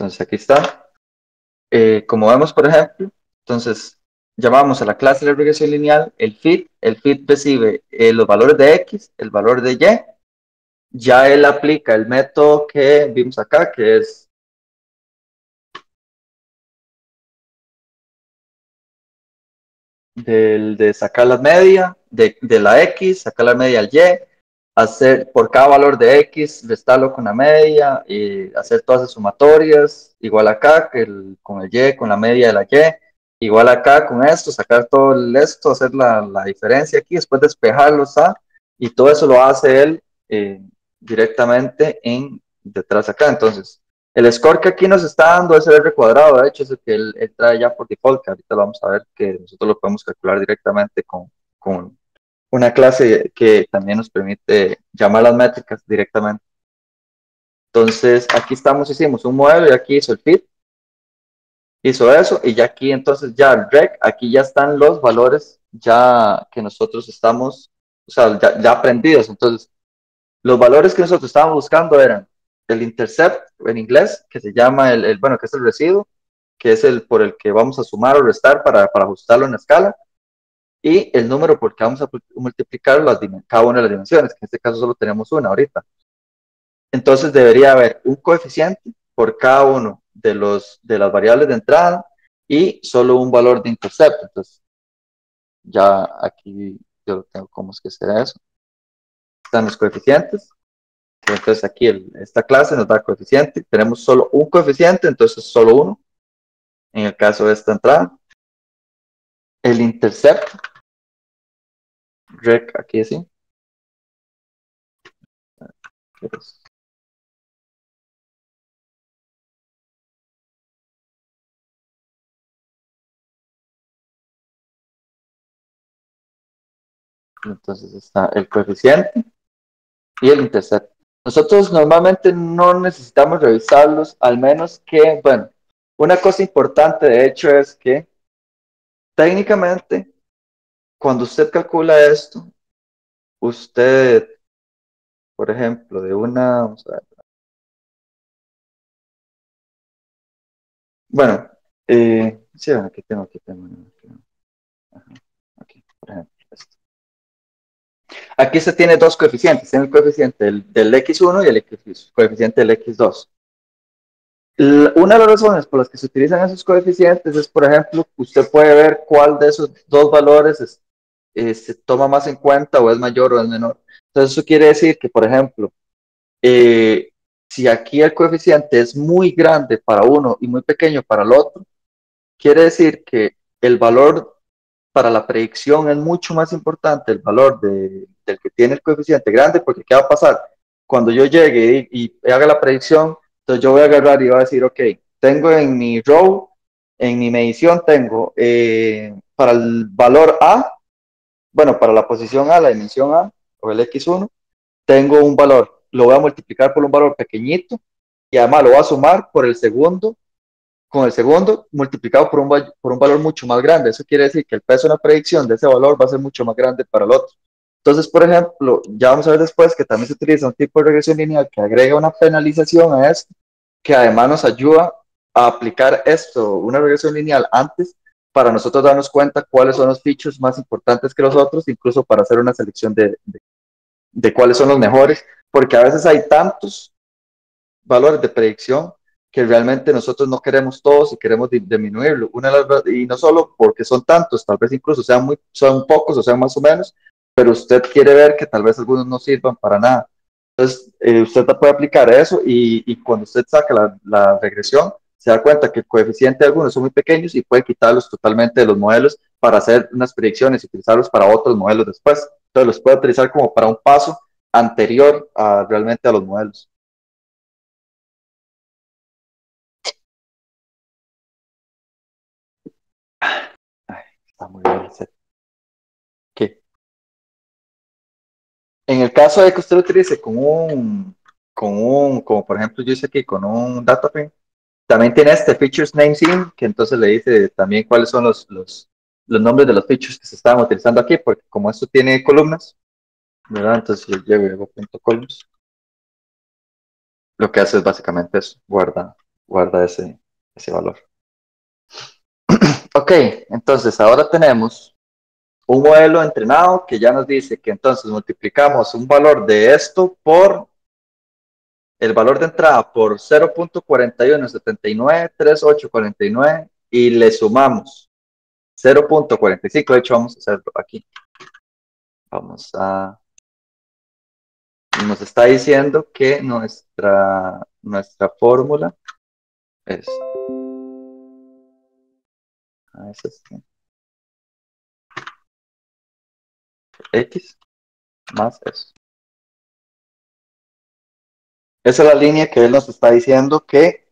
Speaker 1: Entonces, aquí está. Como vemos, por ejemplo, entonces llamamos a la clase de regresión lineal el fit recibe los valores de X, el valor de Y, ya él aplica el método que vimos acá, que es de sacar la media de la X, sacar la media al Y, hacer por cada valor de X, restarlo con la media y hacer todas las sumatorias, igual acá con el Y, con la media de la Y, igual acá con esto, sacar todo esto, hacer la diferencia aquí, después despejarlo, ¿está? Y todo eso lo hace él directamente detrás acá. Entonces, el score que aquí nos está dando es el R cuadrado, de hecho, es el que él trae ya por default, que ahorita lo vamos a ver que nosotros lo podemos calcular directamente con una clase que también nos permite llamar las métricas directamente. Entonces, aquí hicimos un modelo y aquí hizo el fit, hizo eso, y ya aquí entonces ya el rec, aquí ya están los valores ya que nosotros estamos, o sea, ya aprendidos. Entonces, los valores que nosotros estábamos buscando eran el intercept en inglés, que se llama bueno, que es el residuo, que es el por el que vamos a sumar o restar para ajustarlo en la escala, y el número por el que vamos a multiplicar cada una de las dimensiones, que en este caso solo tenemos una ahorita. Entonces debería haber un coeficiente por cada uno de las variables de entrada y solo un valor de intercepto. Entonces, ya aquí yo lo tengo, ¿cómo es que será eso? Están los coeficientes. Entonces aquí esta clase nos da coeficiente. Tenemos solo un coeficiente, entonces solo uno. En el caso de esta entrada. El intercepto. Rec aquí así. Entonces está el coeficiente y el intercepto. Nosotros normalmente no necesitamos revisarlos, al menos que, bueno, una cosa importante de hecho es que técnicamente cuando usted calcula esto, usted, por ejemplo, vamos a ver, bueno, sí, bueno, aquí tengo, ajá, aquí, por ejemplo, esto. Aquí se tiene dos coeficientes, tiene el coeficiente del x1 y el coeficiente del x2. Una de las razones por las que se utilizan esos coeficientes es, por ejemplo, usted puede ver cuál de esos dos valores se toma más en cuenta o es mayor o es menor. Entonces eso quiere decir que, por ejemplo, eh, si aquí el coeficiente es muy grande para uno y muy pequeño para el otro, quiere decir que el valor para la predicción es mucho más importante el valor del que tiene el coeficiente grande, porque ¿qué va a pasar? Cuando yo llegue y haga la predicción, entonces yo voy a agarrar y voy a decir, ok, tengo en mi row, en mi medición, tengo para el valor A, bueno, para la posición A, la dimensión A, o el X1, tengo un valor, lo voy a multiplicar por un valor pequeñito y además lo voy a sumar por el segundo con el segundo multiplicado por un valor mucho más grande. Eso quiere decir que el peso de la predicción de ese valor va a ser mucho más grande para el otro. Entonces, por ejemplo, ya vamos a ver después que también se utiliza un tipo de regresión lineal que agrega una penalización a esto, que además nos ayuda a aplicar esto, una regresión lineal antes, para nosotros darnos cuenta cuáles son los features más importantes que los otros, incluso para hacer una selección de cuáles son los mejores, porque a veces hay tantos valores de predicción que realmente nosotros no queremos todos y queremos disminuirlo. Y no solo porque son tantos, tal vez incluso son pocos o sean más o menos, pero usted quiere ver que tal vez algunos no sirvan para nada. Entonces, usted puede aplicar eso y cuando usted saca la regresión, se da cuenta que el coeficiente de algunos son muy pequeños y puede quitarlos totalmente de los modelos para hacer unas predicciones y utilizarlos para otros modelos después. Entonces, los puede utilizar como para un paso anterior realmente a los modelos. Ay, está muy bien. ¿Qué? En el caso de que usted lo utilice como por ejemplo yo hice aquí con un data frame, también tiene este features name sim, que entonces le dice también cuáles son los nombres de los features que se estaban utilizando aquí, porque como esto tiene columnas, ¿verdad? Entonces yo llego punto columns, lo que hace es básicamente eso, guarda ese valor. Ok, entonces ahora tenemos un modelo entrenado que ya nos dice que entonces multiplicamos un valor de esto por el valor de entrada por 0.41793849 y le sumamos 0.45. De hecho, vamos a hacerlo aquí. Vamos a. Nos está diciendo que nuestra fórmula es. Es este, X más eso. Esa es la línea que él nos está diciendo que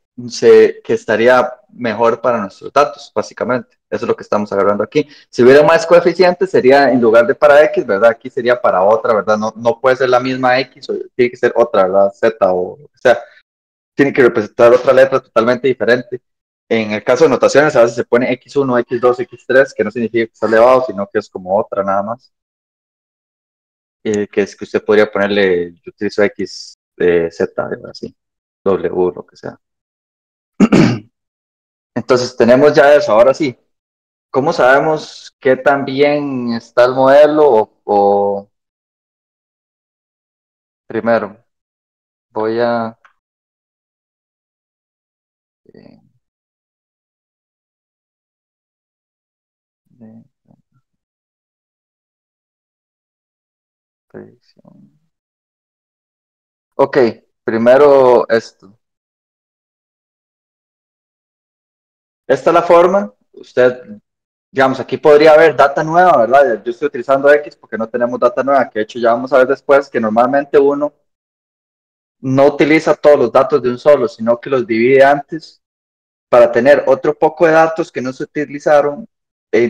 Speaker 1: estaría mejor para nuestros datos, básicamente. Eso es lo que estamos agarrando aquí. Si hubiera más coeficientes, sería en lugar de para X, ¿verdad? Aquí sería para otra, ¿verdad? No puede ser la misma X, o tiene que ser otra, ¿verdad? Z o sea, tiene que representar otra letra totalmente diferente. En el caso de notaciones, a veces se pone X1, X2, X3, que no significa que está elevado, sino que es como otra nada más. Que es que usted podría ponerle, yo utilizo X, Z, así, W, lo que sea. Entonces tenemos ya eso, ahora sí. ¿Cómo sabemos qué tan bien está el modelo? Primero, voy a... eh, de- predicción. Ok, primero esto. Esta es la forma. Usted, digamos, aquí podría haber data nueva, ¿verdad? Yo estoy utilizando X porque no tenemos data nueva, que de hecho ya vamos a ver después que normalmente uno no utiliza todos los datos de un solo, sino que los divide antes para tener otro poco de datos que no se utilizaron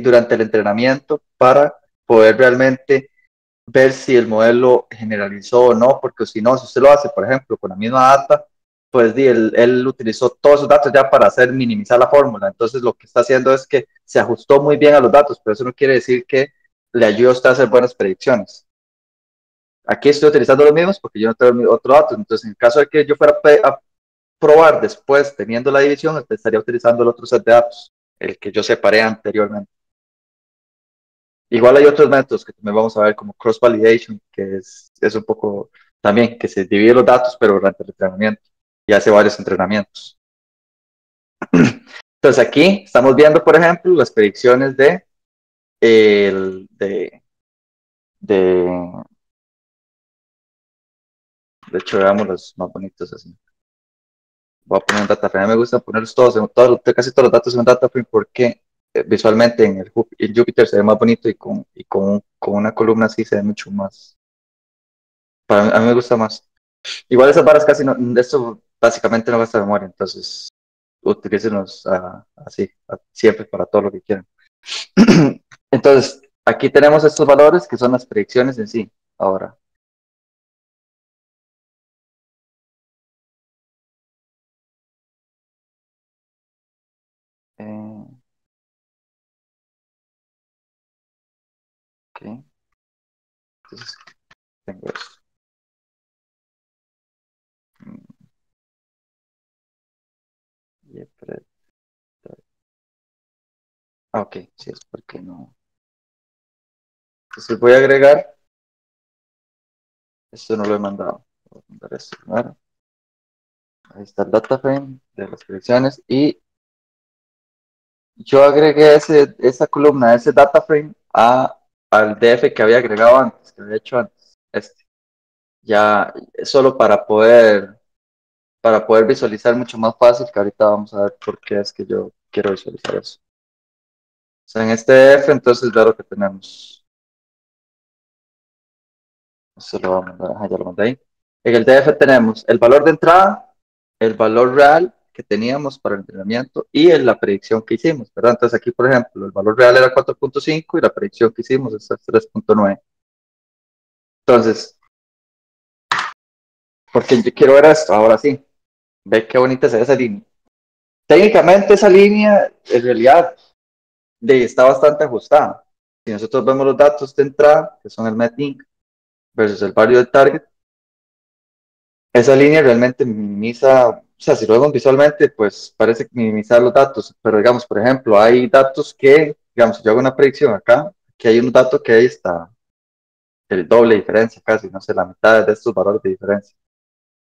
Speaker 1: durante el entrenamiento para poder realmente ver si el modelo generalizó o no, porque si no, si usted lo hace, por ejemplo, con la misma data, pues él utilizó todos esos datos ya para hacer minimizar la fórmula. Entonces lo que está haciendo es que se ajustó muy bien a los datos, pero eso no quiere decir que le ayude a usted a hacer buenas predicciones. Aquí estoy utilizando los mismos porque yo no tengo otro dato. Entonces, en el caso de que yo fuera a probar después, teniendo la división, estaría utilizando el otro set de datos, el que yo separé anteriormente. Igual hay otros métodos que también vamos a ver, como cross validation, que es un poco también que se divide los datos, pero durante el entrenamiento y hace varios entrenamientos. Entonces aquí estamos viendo, por ejemplo, las predicciones el, de, de hecho, veamos los más bonitos así. Voy a poner un data frame. A mí me gusta ponerlos todos, casi todos los datos en un data frame porque visualmente en Jupyter se ve más bonito con una columna así se ve mucho más. A mí me gusta más. Igual esas varas casi no, esto básicamente no gasta memoria, entonces utilícenlos así, siempre para todo lo que quieran. Entonces, aquí tenemos estos valores que son las predicciones en sí. Ahora, eh, ok, entonces tengo esto. Mm, y ok, sí, es porque no. Entonces voy a agregar, esto no lo he mandado, voy a mandar esto primero. Ahí está el data frame de las predicciones y yo agregué esa columna, ese data frame al DF que había agregado antes, que había hecho antes. Ya solo para poder visualizar mucho más fácil, que ahorita vamos a ver por qué es que yo quiero visualizar eso. O sea, en este DF, entonces, ya lo que tenemos. Eso lo vamos a mandar, ya lo mandé ahí. En el DF tenemos el valor de entrada, el valor real que teníamos para el entrenamiento y la predicción que hicimos, ¿verdad? Entonces aquí, por ejemplo, el valor real era 4.5 y la predicción que hicimos es 3.9. Entonces, porque yo quiero ver esto, ahora sí, ve qué bonita se ve esa línea. Técnicamente esa línea, en realidad, está bastante ajustada. Si nosotros vemos los datos de entrada, que son el metlink versus el value del target, esa línea realmente minimiza, o sea, si lo vemos visualmente, pues parece minimizar los datos, pero digamos, por ejemplo, hay datos que, digamos, si yo hago una predicción acá, que hay un dato que ahí está el doble de diferencia casi, no sé, la mitad de estos valores de diferencia.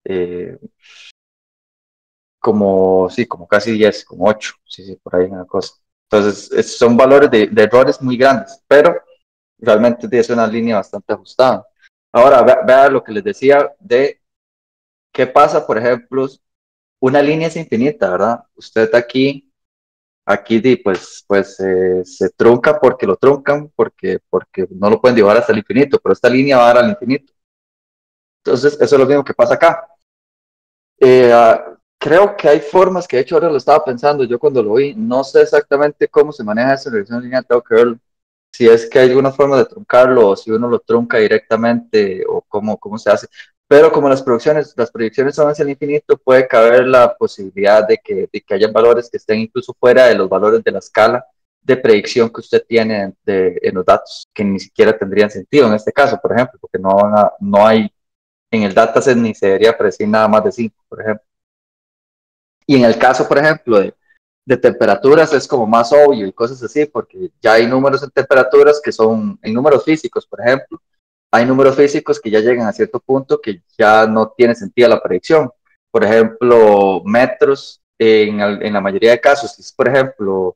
Speaker 1: Eh, como, sí, como casi 10 como 8 sí, sí, por ahí una cosa. Entonces, son valores de errores muy grandes, pero realmente es una línea bastante ajustada. Ahora, vea lo que les decía de qué pasa, por ejemplo, una línea es infinita, ¿verdad? Usted aquí pues se trunca porque lo truncan, porque no lo pueden dibujar hasta el infinito, pero esta línea va a dar al infinito. Entonces, eso es lo mismo que pasa acá. Creo que hay formas que de hecho ahora lo estaba pensando yo cuando lo vi, no sé exactamente cómo se maneja esa regresión lineal, tengo que verlo. Si es que hay alguna forma de truncarlo o si uno lo trunca directamente o cómo se hace. Pero como las proyecciones son hacia el infinito, puede caber la posibilidad de que haya valores que estén incluso fuera de los valores de la escala de predicción que usted tiene en los datos, que ni siquiera tendrían sentido en este caso, por ejemplo, porque no hay en el dataset ni se debería predecir nada más de 5, por ejemplo. Y en el caso, por ejemplo, De temperaturas es como más obvio y cosas así, porque ya hay números en temperaturas que son, en números físicos, por ejemplo, hay números físicos que ya llegan a cierto punto que ya no tiene sentido la predicción. Por ejemplo, metros, en la mayoría de casos, si es, por ejemplo,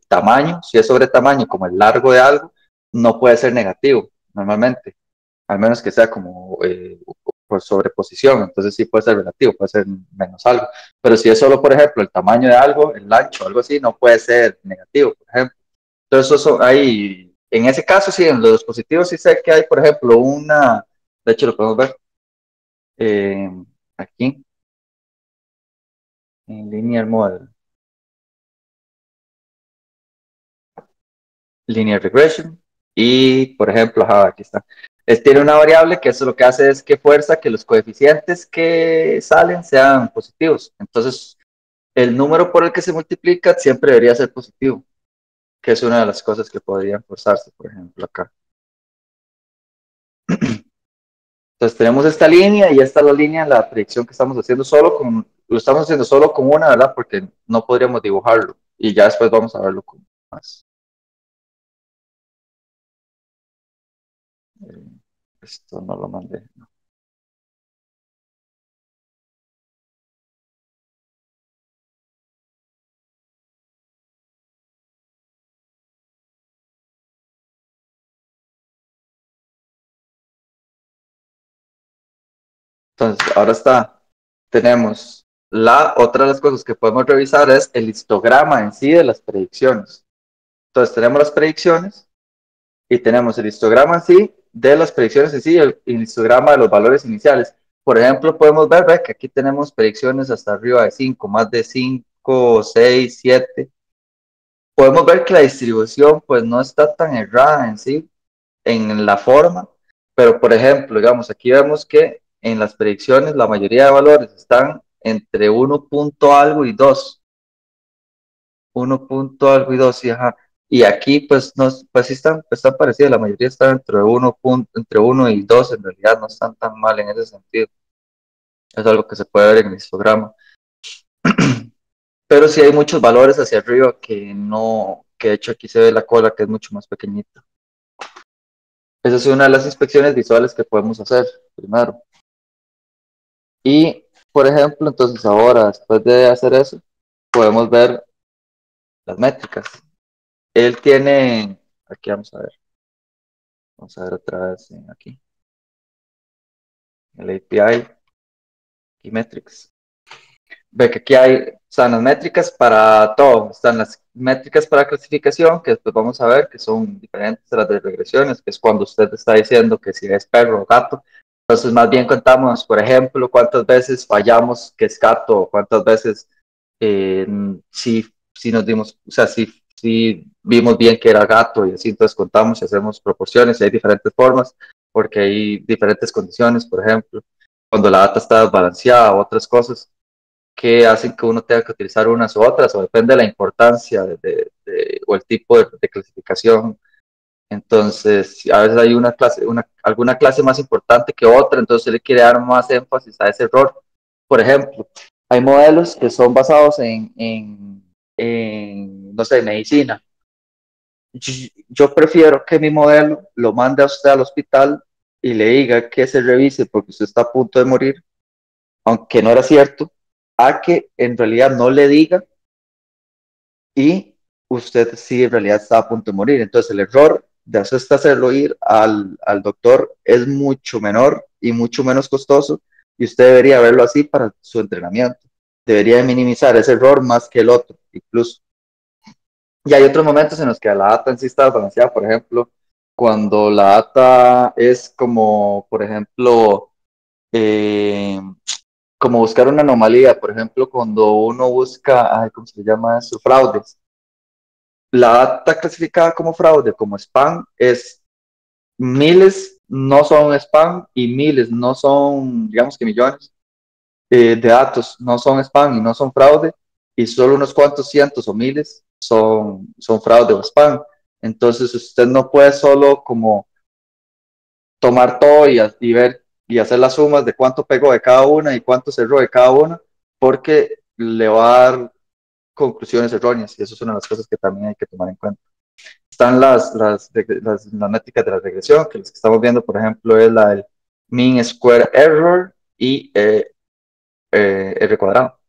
Speaker 1: tamaño, si es sobre tamaño como el largo de algo, no puede ser negativo normalmente, al menos que sea como por sobreposición, entonces sí puede ser relativo, puede ser menos algo, pero si es solo, por ejemplo, el tamaño de algo, el ancho, algo así, no puede ser negativo, por ejemplo. Entonces, eso hay, en ese caso, sí, en los dispositivos sí sé que hay, por ejemplo, una, de hecho lo podemos ver eh, aquí, en Linear Model, Linear Regression, y, por ejemplo, ajá, aquí está. Tiene una variable que eso lo que hace es que fuerza que los coeficientes que salen sean positivos. Entonces, el número por el que se multiplica siempre debería ser positivo, que es una de las cosas que podrían forzarse, por ejemplo, acá. Entonces tenemos esta línea y esta es la línea, la predicción que estamos haciendo solo con, lo estamos haciendo solo con una, ¿verdad? Porque no podríamos dibujarlo y ya después vamos a verlo con más. Eh, esto no lo mandé. No. Entonces, ahora está, tenemos otra de las cosas que podemos revisar es el histograma en sí de las predicciones. Entonces tenemos las predicciones y tenemos el histograma en sí de las predicciones en sí y el histograma de los valores iniciales. Por ejemplo, podemos ver, ¿ve? Que aquí tenemos predicciones hasta arriba de 5, más de 5, 6, 7. Podemos ver que la distribución pues no está tan errada en sí, en la forma, pero por ejemplo, digamos, aquí vemos que en las predicciones la mayoría de valores están entre 1 punto algo y 2. 1 punto algo y 2, y, ajá. Y aquí, pues, no, pues sí están parecidas, la mayoría están entre uno y 2, en realidad no están tan mal en ese sentido. Es algo que se puede ver en el histograma. Pero sí hay muchos valores hacia arriba que no, que de hecho aquí se ve la cola que es mucho más pequeñita. Esa es una de las inspecciones visuales que podemos hacer primero. Y, por ejemplo, entonces ahora, después de hacer eso, podemos ver las métricas. Él tiene, aquí vamos a ver otra vez aquí, el API y metrics. Ve que aquí están las métricas para todo, están las métricas para clasificación, que después vamos a ver que son diferentes de las de regresiones, que es cuando usted está diciendo que si es perro o gato. Entonces, más bien contamos, por ejemplo, cuántas veces fallamos que es gato, o cuántas veces eh, si, si nos dimos, o sea, si vimos bien que era gato y así, entonces contamos y hacemos proporciones y hay diferentes formas, porque hay diferentes condiciones, por ejemplo, cuando la data está desbalanceada, otras cosas que hacen que uno tenga que utilizar unas u otras, o depende de la importancia o el tipo de clasificación. Entonces, a veces hay una clase, alguna clase más importante que otra, entonces se le quiere dar más énfasis a ese error. Por ejemplo, hay modelos que son basados no sé, medicina. Yo prefiero que mi modelo lo mande a usted al hospital y le diga que se revise porque usted está a punto de morir, aunque no era cierto, a que en realidad no le diga y usted sí en realidad está a punto de morir. Entonces el error de hacerlo ir al doctor es mucho menor y mucho menos costoso y usted debería verlo así para su entrenamiento. Debería minimizar ese error más que el otro, incluso. Y hay otros momentos en los que la data en sí está balanceada, por ejemplo, cuando la data es como, por ejemplo, eh, como buscar una anomalía, por ejemplo, cuando uno busca, ay, ¿cómo se llama eso? Fraudes. La data clasificada como fraude, como spam, es miles no son spam y miles no son, digamos que millones de datos no son spam y no son fraude y solo unos cuantos cientos o miles son fraude o spam. Entonces usted no puede solo como tomar todo y ver y hacer las sumas de cuánto pegó de cada una y cuánto cerró de cada una porque le va a dar conclusiones erróneas y eso es una de las cosas que también hay que tomar en cuenta. Están las métricas de la regresión, que las que estamos viendo, por ejemplo, es la del mean square error y R cuadrado,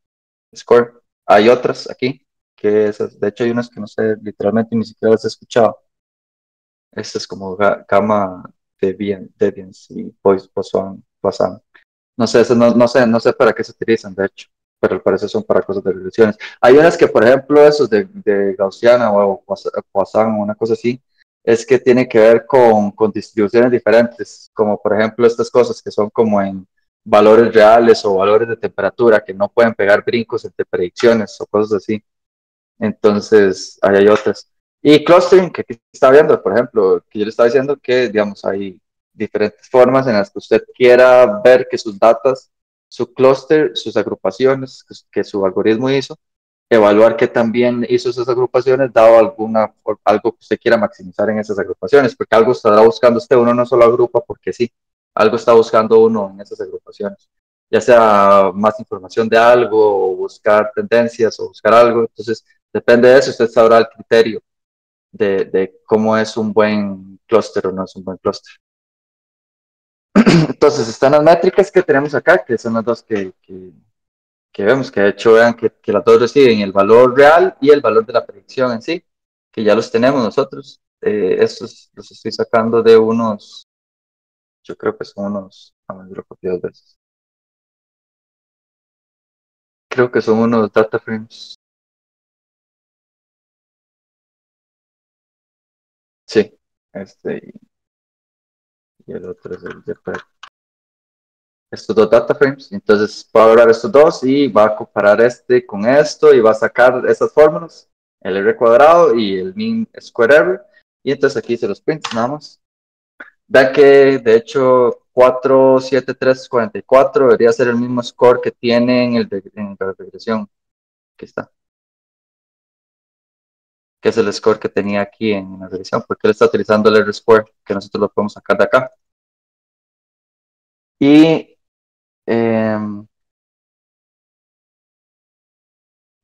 Speaker 1: score. Hay otras aquí, que esas, de hecho hay unas que no sé, literalmente ni siquiera las he escuchado. Esta es como gamma deviance y Poisson. No sé, no sé para qué se utilizan, de hecho, pero al parecer son para cosas de regresiones. Hay unas que, por ejemplo, esos de Gaussiana o Poisson o una cosa así, es que tiene que ver con distribuciones diferentes, como por ejemplo estas cosas que son como en valores reales o valores de temperatura, que no pueden pegar brincos entre predicciones o cosas así. Entonces, ahí hay otras. Y clustering, que aquí está viendo, por ejemplo, que yo le estaba diciendo que, digamos, hay diferentes formas en las que usted quiera ver que sus datas, su clúster, sus agrupaciones que su algoritmo hizo, evaluar que también hizo esas agrupaciones, dado algo que usted quiera maximizar en esas agrupaciones, porque algo estará buscando usted, uno no solo agrupa porque sí, algo está buscando uno en esas agrupaciones, ya sea más información de algo, o buscar tendencias, o buscar algo, entonces depende de eso, usted sabrá el criterio de cómo es un buen clúster o no es un buen clúster. Entonces están las métricas que tenemos acá, que son las dos que vemos, que de hecho vean que las dos reciben el valor real y el valor de la predicción en sí, que ya los tenemos nosotros. Estos los estoy sacando de unos, yo creo que son unos, a ver, lo copié dos veces. Creo que son unos data frames. Sí, este y el otro es el de estos dos data frames. Entonces va a agarrar estos dos y va a comparar este con esto y va a sacar esas fórmulas, el R cuadrado y el mean square error. Y entonces aquí se los prints nada más. Vean que de hecho 47344 debería ser el mismo score que tiene en la regresión. Aquí está, que es el score que tenía aquí en la regresión, porque él está utilizando el R square, que nosotros lo podemos sacar de acá. Y eh,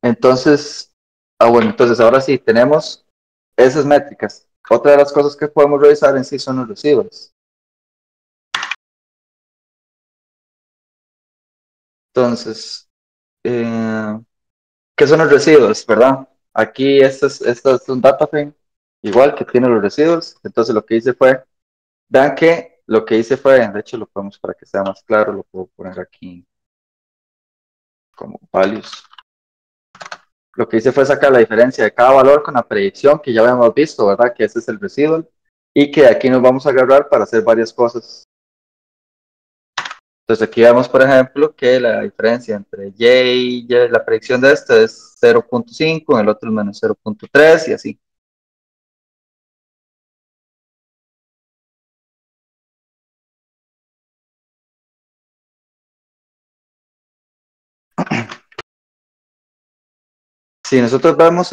Speaker 1: entonces, bueno, entonces ahora sí, tenemos esas métricas. Otra de las cosas que podemos revisar en sí son los residuos. Entonces, eh, ¿qué son los residuos, verdad? Aquí este es un data frame igual que tiene los residuos. Entonces lo que hice fue, vean que lo que hice fue, de hecho lo podemos para que sea más claro, lo puedo poner aquí como values. Lo que hice fue sacar la diferencia de cada valor con la predicción que ya habíamos visto, ¿verdad? Que ese es el residual y que aquí nos vamos a agarrar para hacer varias cosas. Entonces aquí vemos, por ejemplo, que la diferencia entre y la predicción de este es 0.5, el otro es menos 0.3 y así. Si nosotros vemos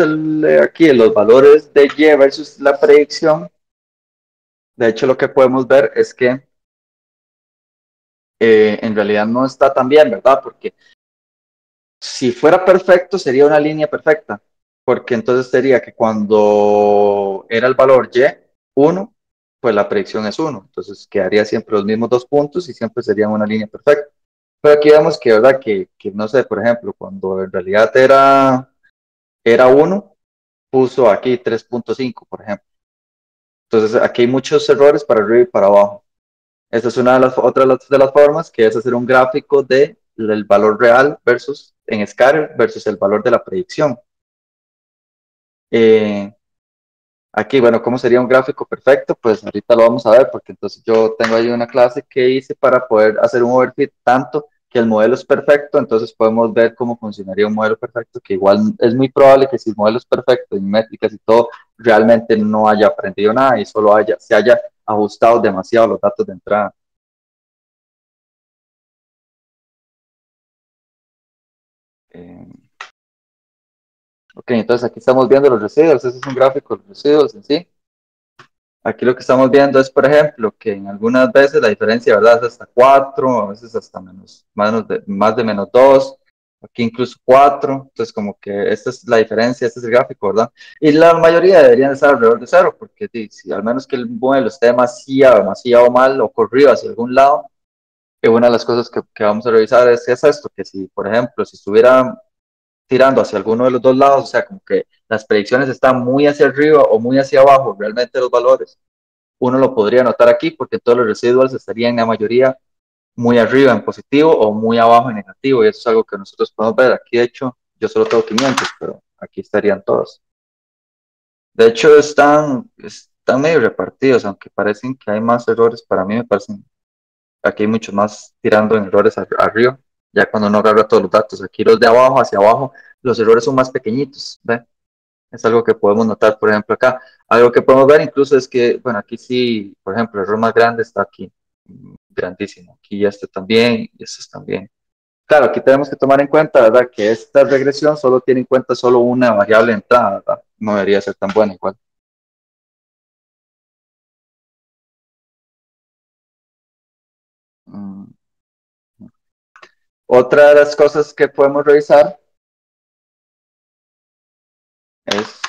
Speaker 1: aquí los valores de Y versus la predicción, de hecho lo que podemos ver es que en realidad no está tan bien, ¿verdad? Porque si fuera perfecto sería una línea perfecta, porque entonces sería que cuando era el valor Y, 1, pues la predicción es 1, entonces quedaría siempre los mismos dos puntos y siempre sería una línea perfecta. Pero aquí vemos que, ¿verdad? Que no sé, por ejemplo, cuando en realidad era 1, puso aquí 3.5, por ejemplo. Entonces aquí hay muchos errores para arriba y para abajo. Esta es una de las otras de las formas, que es hacer un gráfico del valor real versus en scatter versus el valor de la predicción. Eh, Aquí, bueno, ¿cómo sería un gráfico perfecto? Pues ahorita lo vamos a ver, porque entonces yo tengo ahí una clase que hice para poder hacer un overfit tanto que el modelo es perfecto, entonces podemos ver cómo funcionaría un modelo perfecto, que igual es muy probable que si el modelo es perfecto en métricas y todo, realmente no haya aprendido nada y solo se haya ajustado demasiado los datos de entrada. Eh, ok, entonces aquí estamos viendo los residuos, ese es un gráfico de los residuos en sí. Aquí lo que estamos viendo es, por ejemplo, que en algunas veces la diferencia, ¿verdad? Es hasta 4, a veces hasta más de menos 2. aquí incluso 4, entonces como que esta es la diferencia, este es el gráfico, ¿verdad? Y la mayoría deberían estar alrededor de cero, porque si al menos que el modelo esté demasiado, demasiado mal o corrido hacia algún lado, una de las cosas que vamos a revisar es esto, que si, por ejemplo, si estuviera tirando hacia alguno de los dos lados, o sea, como que las predicciones están muy hacia arriba o muy hacia abajo, realmente los valores, uno lo podría notar aquí, porque todos los residuals estarían en la mayoría muy arriba en positivo o muy abajo en negativo, y eso es algo que nosotros podemos ver. Aquí, de hecho, yo solo tengo 500, pero aquí estarían todos. De hecho, están medio repartidos, aunque parecen que hay más errores, para mí me parecen, aquí hay muchos más tirando en errores arriba, ya cuando uno agarra todos los datos. Aquí los de abajo hacia abajo, los errores son más pequeñitos, ¿ve? Es algo que podemos notar, por ejemplo, acá. Algo que podemos ver incluso es que, bueno, aquí sí, por ejemplo, el error más grande está aquí, grandísimo. Aquí este también y este también. Claro, aquí tenemos que tomar en cuenta, ¿verdad? Que esta regresión solo tiene en cuenta solo una variable de entrada, ¿verdad? No debería ser tan buena igual. Mm. Otra de las cosas que podemos revisar es,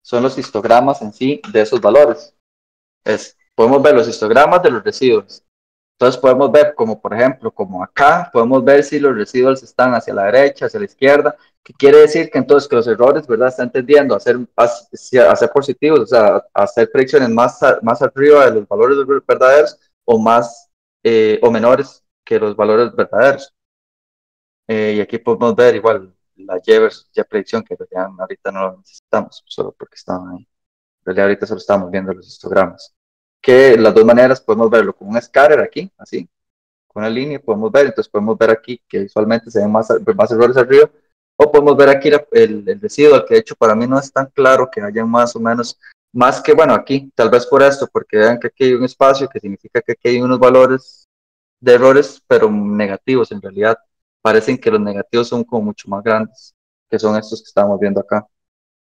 Speaker 1: son los histogramas en sí de esos valores. Podemos ver los histogramas de los residuos. Entonces podemos ver como, por ejemplo, como acá, podemos ver si los residuos están hacia la derecha, hacia la izquierda, que quiere decir que entonces que los errores, ¿verdad? Están tendiendo a ser positivos, o sea, a hacer predicciones más arriba de los valores verdaderos o más o menores que los valores verdaderos. Y aquí podemos ver igual la Y predicción, que en realidad ahorita no lo necesitamos, solo porque estaban ahí. En realidad ahorita solo estamos viendo los histogramas. Que las dos maneras podemos verlo con un scatter aquí, así, con la línea, podemos ver, entonces podemos ver aquí que visualmente se ven más errores arriba, o podemos ver aquí el residuo, que de hecho para mí no es tan claro que haya más o menos, más que, bueno, aquí, tal vez por esto, porque vean que aquí hay un espacio, que significa que aquí hay unos valores de errores, pero negativos en realidad. Parecen que los negativos son como mucho más grandes, que son estos que estamos viendo acá,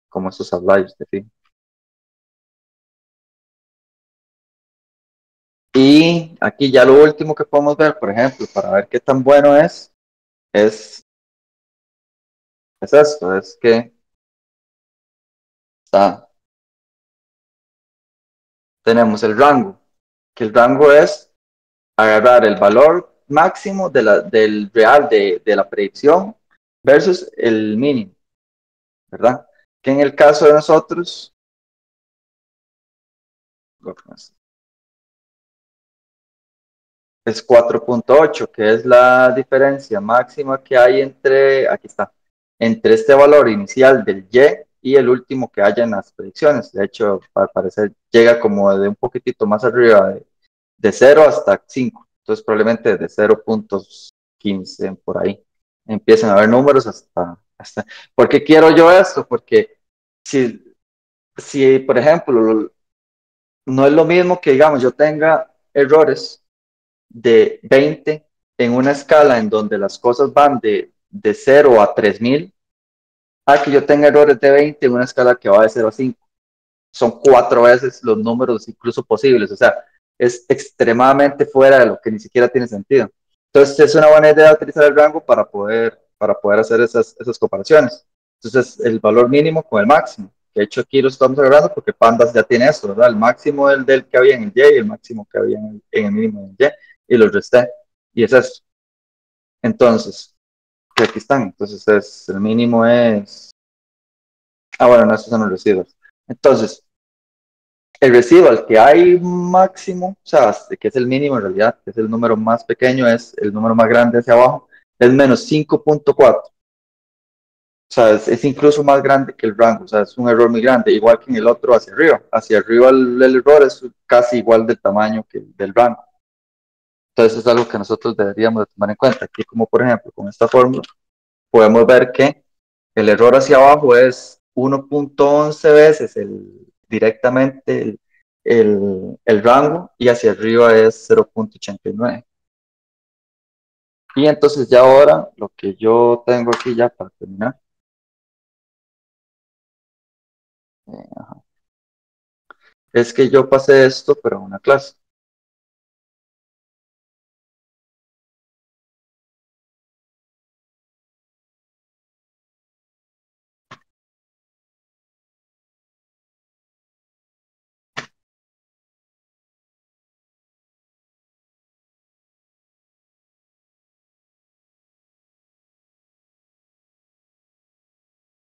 Speaker 1: como estos outliers de fin. Y aquí ya lo último que podemos ver, por ejemplo, para ver qué tan bueno es, es esto, es que está, tenemos el rango, que el rango es agarrar el valor máximo del real de la predicción versus el mínimo, ¿verdad? Que en el caso de nosotros, es 4.8, que es la diferencia máxima que hay entre, aquí está, entre este valor inicial del Y el último que haya en las predicciones. De hecho, al parecer llega como de un poquitito más arriba de 0 hasta 5. Entonces, probablemente de 0.15 por ahí. Empiezan a haber números hasta. ¿Por qué quiero yo esto? Porque si, si, por ejemplo, no es lo mismo que, digamos, yo tenga errores de 20 en una escala en donde las cosas van de 0 a 3000, a que yo tenga errores de 20 en una escala que va de 0 a 5. Son 4 veces los números incluso posibles, o sea, es extremadamente fuera de lo que ni siquiera tiene sentido. Entonces es una buena idea utilizar el rango para poder hacer esas comparaciones. Entonces el valor mínimo con el máximo, que de hecho aquí lo estamos agarrando porque Pandas ya tiene esto, ¿verdad? El máximo del que había en el Y y el máximo que había en el mínimo en el Y los resté. Y es eso. Entonces, que aquí están. Entonces el mínimo es... Ah, bueno, no, estos son los residuos. Entonces, el residual que hay máximo, o sea, que es el mínimo en realidad, que es el número más pequeño, es el número más grande hacia abajo, es menos 5.4. O sea, es incluso más grande que el rango, o sea, es un error muy grande, igual que en el otro hacia arriba. Hacia arriba el error es casi igual del tamaño que el del rango. Entonces es algo que nosotros deberíamos de tomar en cuenta. Aquí, como por ejemplo, con esta fórmula, podemos ver que el error hacia abajo es 1.11 veces directamente el rango, y hacia arriba es 0.89. Y entonces ya ahora lo que yo tengo aquí ya para terminar, Es que yo pasé esto, pero en una clase.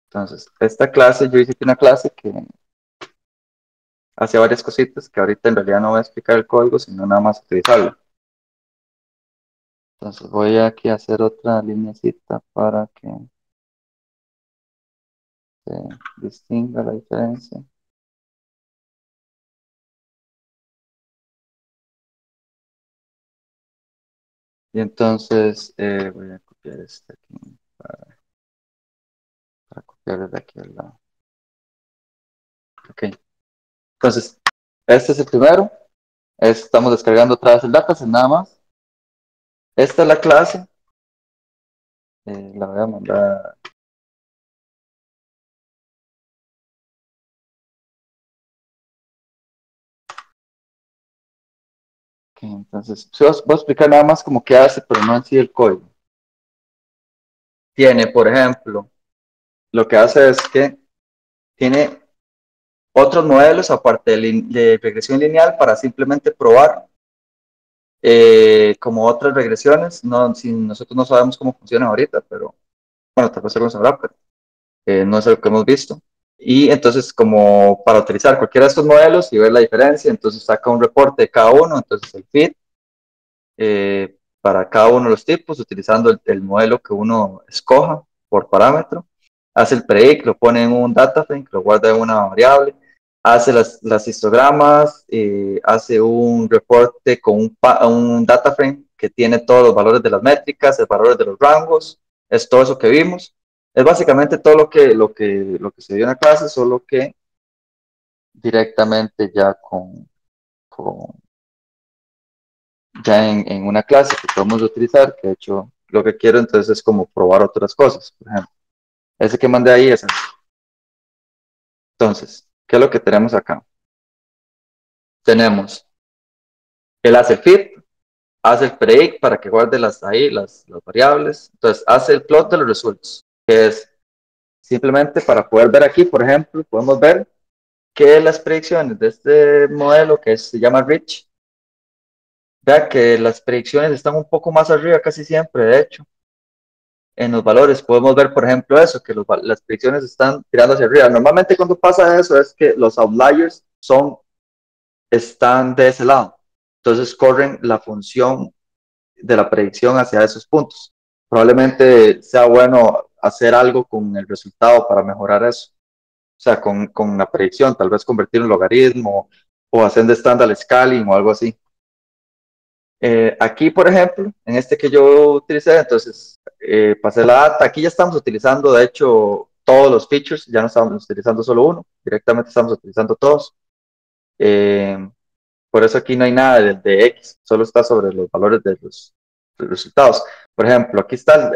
Speaker 1: Entonces, esta clase, yo hice aquí una clase que hacía varias cositas que ahorita en realidad no voy a explicar el código, sino nada más utilizarlo. Entonces voy aquí a hacer otra lineacita para que se distinga la diferencia. Y entonces voy a copiar este aquí para copiar desde aquí al lado. Ok, entonces este es el primero. Estamos descargando otra vez el dataset nada más. Esta es la clase. La voy a mandar. Ok, entonces, sí, voy a explicar nada más como qué hace, pero no en sí el código. Tiene, por ejemplo, lo que hace es que tiene otros modelos aparte de regresión lineal para simplemente probar como otras regresiones. No, si nosotros no sabemos cómo funcionan ahorita, pero bueno, tal vez algunos sabrá, pero no es algo que hemos visto. Y entonces, como para utilizar cualquiera de estos modelos y ver la diferencia, entonces saca un reporte de cada uno, entonces el fit para cada uno de los tipos, utilizando el modelo que uno escoja por parámetro. Hace el predict, lo pone en un data frame, lo guarda en una variable, hace las histogramas, hace un reporte con un data frame que tiene todos los valores de las métricas, los valores de los rangos, es todo eso que vimos. Es básicamente todo lo que se dio en la clase, solo que directamente ya ya en una clase que podemos utilizar, que de hecho lo que quiero entonces es como probar otras cosas, por ejemplo. Ese que mandé ahí es ese. Entonces, ¿qué es lo que tenemos acá? Tenemos, él hace el fit, hace el predict para que guarde las variables, entonces hace el plot de los resultados, que es simplemente para poder ver aquí, por ejemplo, podemos ver que las predicciones de este modelo se llama Rich, vea que las predicciones están un poco más arriba casi siempre, de hecho, en los valores. Podemos ver, por ejemplo, eso, que las predicciones están tirando hacia arriba. Normalmente cuando pasa eso es que los outliers están de ese lado. Entonces corren la función de la predicción hacia esos puntos. Probablemente sea bueno hacer algo con el resultado para mejorar eso. O sea, con la predicción, tal vez convertir en logaritmo o hacer de estándar scaling o algo así. Aquí, por ejemplo, en este que yo utilicé, entonces pasé la data. Aquí ya estamos utilizando, de hecho, todos los features, ya no estamos utilizando solo uno, directamente estamos utilizando todos. Eh, por eso aquí no hay nada de X, solo está sobre los valores de los resultados. Por ejemplo, aquí está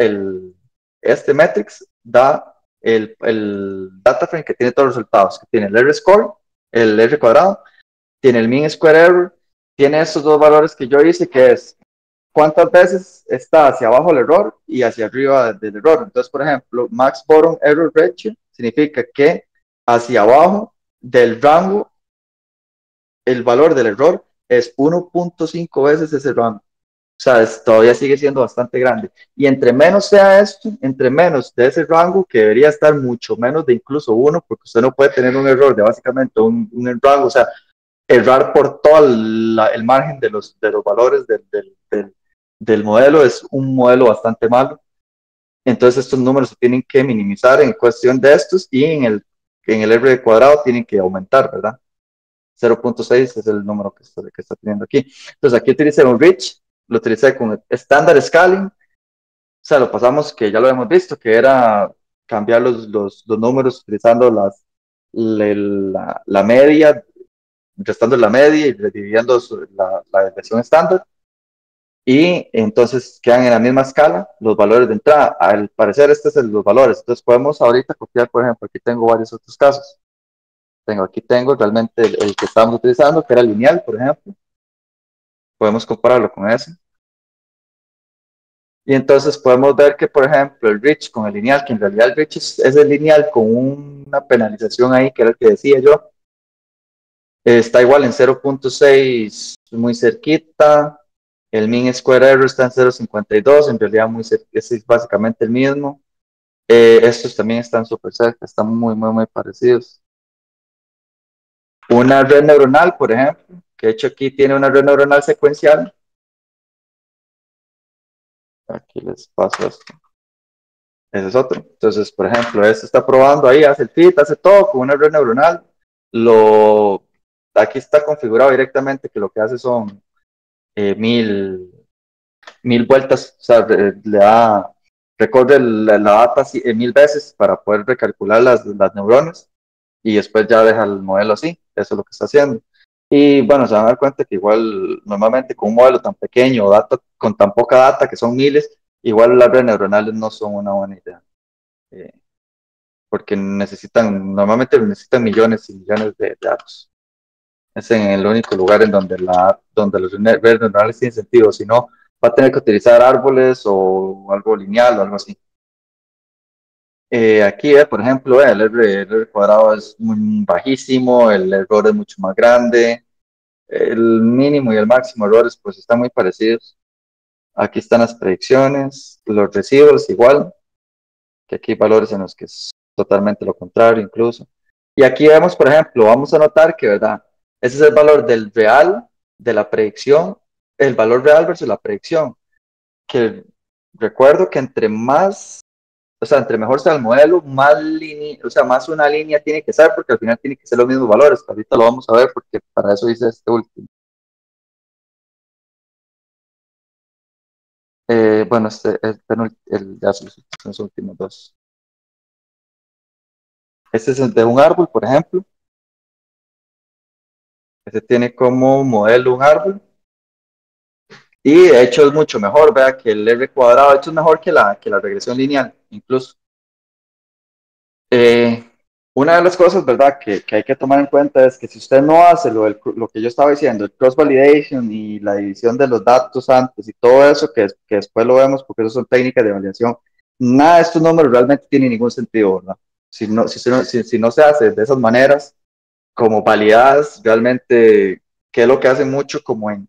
Speaker 1: este metrics, da el data frame que tiene todos los resultados, que tiene el R-score, el R cuadrado, tiene el mean square error, tiene estos dos valores que yo hice, que es cuántas veces está hacia abajo el error y hacia arriba del error. Entonces, por ejemplo, max bottom error ratio significa que hacia abajo del rango, el valor del error es 1.5 veces ese rango. O sea, todavía sigue siendo bastante grande. Y entre menos sea esto, entre menos de ese rango, que debería estar mucho menos de incluso uno, porque usted no puede tener un error de básicamente un rango, o sea, errar por todo el margen de los valores del modelo es un modelo bastante malo. Entonces estos números se tienen que minimizar en cuestión de estos y en el R cuadrado tienen que aumentar, ¿verdad? 0.6 es el número que está teniendo aquí. Entonces aquí utilicé un Rich, lo utilicé con Standard Scaling, o sea, lo pasamos que ya lo hemos visto, que era cambiar los números utilizando la media, restando la media y dividiendo la desviación estándar. Y entonces quedan en la misma escala los valores de entrada. Al parecer, estos son los valores. Entonces podemos ahorita copiar, por ejemplo, aquí tengo varios otros casos. Aquí tengo realmente el que estábamos utilizando, que era lineal, por ejemplo. Podemos compararlo con ese. Y entonces podemos ver que, por ejemplo, el reach con el lineal, que en realidad el reach es el lineal con una penalización ahí, que era el que decía yo, está igual en 0.6, muy cerquita. El mean square error está en 0.52, en realidad es básicamente el mismo. Estos también están súper cerca, están muy, muy, muy parecidos. Una red neuronal, por ejemplo, que de hecho aquí tiene una red neuronal secuencial. Aquí les paso esto. Ese es otro. Entonces, por ejemplo, este está probando ahí, hace el fit, hace todo con una red neuronal. Aquí está configurado directamente que lo que hace son 1000 vueltas, o sea, recorre la data 1000 veces para poder recalcular las neuronas y después ya deja el modelo así, eso es lo que está haciendo. Y bueno, se van a dar cuenta que igual normalmente con un modelo tan pequeño, con tan poca data, que son miles, igual las redes neuronales no son una buena idea, eh, porque normalmente necesitan millones y millones de datos. Es en el único lugar en donde los redes neuronales tienen sentido, si no, va a tener que utilizar árboles o algo lineal o algo así. Aquí, por ejemplo, el R cuadrado es muy bajísimo, el error es mucho más grande, el mínimo y el máximo errores pues están muy parecidos. Aquí están las predicciones, los residuos igual, que aquí hay valores en los que es totalmente lo contrario incluso. Y aquí vemos, por ejemplo, vamos a notar que, ¿verdad? Ese es el valor del real, de la predicción, el valor real versus la predicción, que recuerdo que entre más, o sea, entre mejor sea el modelo, más línea, o sea, más una línea tiene que ser, porque al final tiene que ser los mismos valores. Ahorita lo vamos a ver porque para eso hice este último. Bueno, este es ya son los últimos dos. Este es el de un árbol, por ejemplo. Este tiene como modelo un árbol. Y de hecho es mucho mejor, vea, que el R cuadrado. De hecho es mejor que la regresión lineal, incluso. Eh, una de las cosas, ¿verdad?, que hay que tomar en cuenta es que si usted no hace lo que yo estaba diciendo, el cross-validation y la división de los datos antes y todo eso, que después lo vemos porque eso son técnicas de validación, nada de estos números realmente tiene ningún sentido, ¿verdad? Si no se hace de esas maneras, como validadas, realmente, que es lo que hacen mucho como en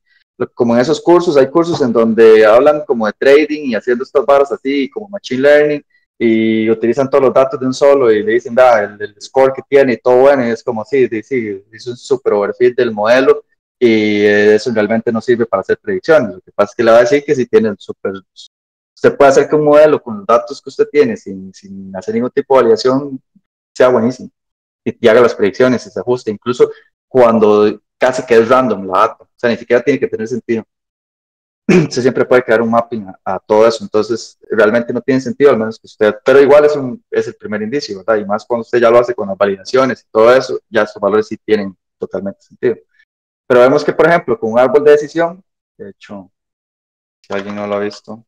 Speaker 1: esos cursos, hay cursos en donde hablan como de trading y haciendo estas barras así, como machine learning, y utilizan todos los datos de un solo y le dicen, el score que tiene y todo bueno, y es como, sí, es un super overfit del modelo y eso realmente no sirve para hacer predicciones. Lo que pasa es que le va a decir que si tiene el super, usted puede hacer que un modelo con los datos que usted tiene sin hacer ningún tipo de validación sea buenísimo y haga las predicciones y se ajuste, incluso cuando casi que es random la data, o sea, ni siquiera tiene que tener sentido. Se siempre puede crear un mapping a todo eso, entonces realmente no tiene sentido, al menos que usted, pero igual es el primer indicio, ¿verdad? Y más cuando usted ya lo hace con las validaciones y todo eso, ya estos valores sí tienen totalmente sentido. Pero vemos que, por ejemplo, con un árbol de decisión, de hecho, si alguien no lo ha visto,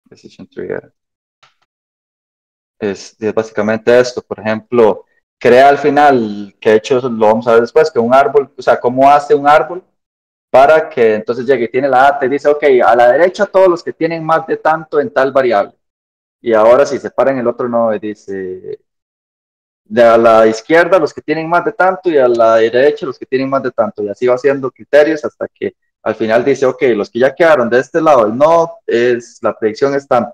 Speaker 1: Decision Tree es básicamente esto. Por ejemplo, crea al final, que de hecho lo vamos a ver después, que un árbol, o sea, cómo hace un árbol para que entonces llegue y tiene la data y dice, ok, a la derecha todos los que tienen más de tanto en tal variable. Y ahora si se para en el otro nodo y dice, de a la izquierda los que tienen más de tanto y a la derecha los que tienen más de tanto. Y así va haciendo criterios hasta que al final dice, ok, los que ya quedaron de este lado del nodo, la predicción es tanto.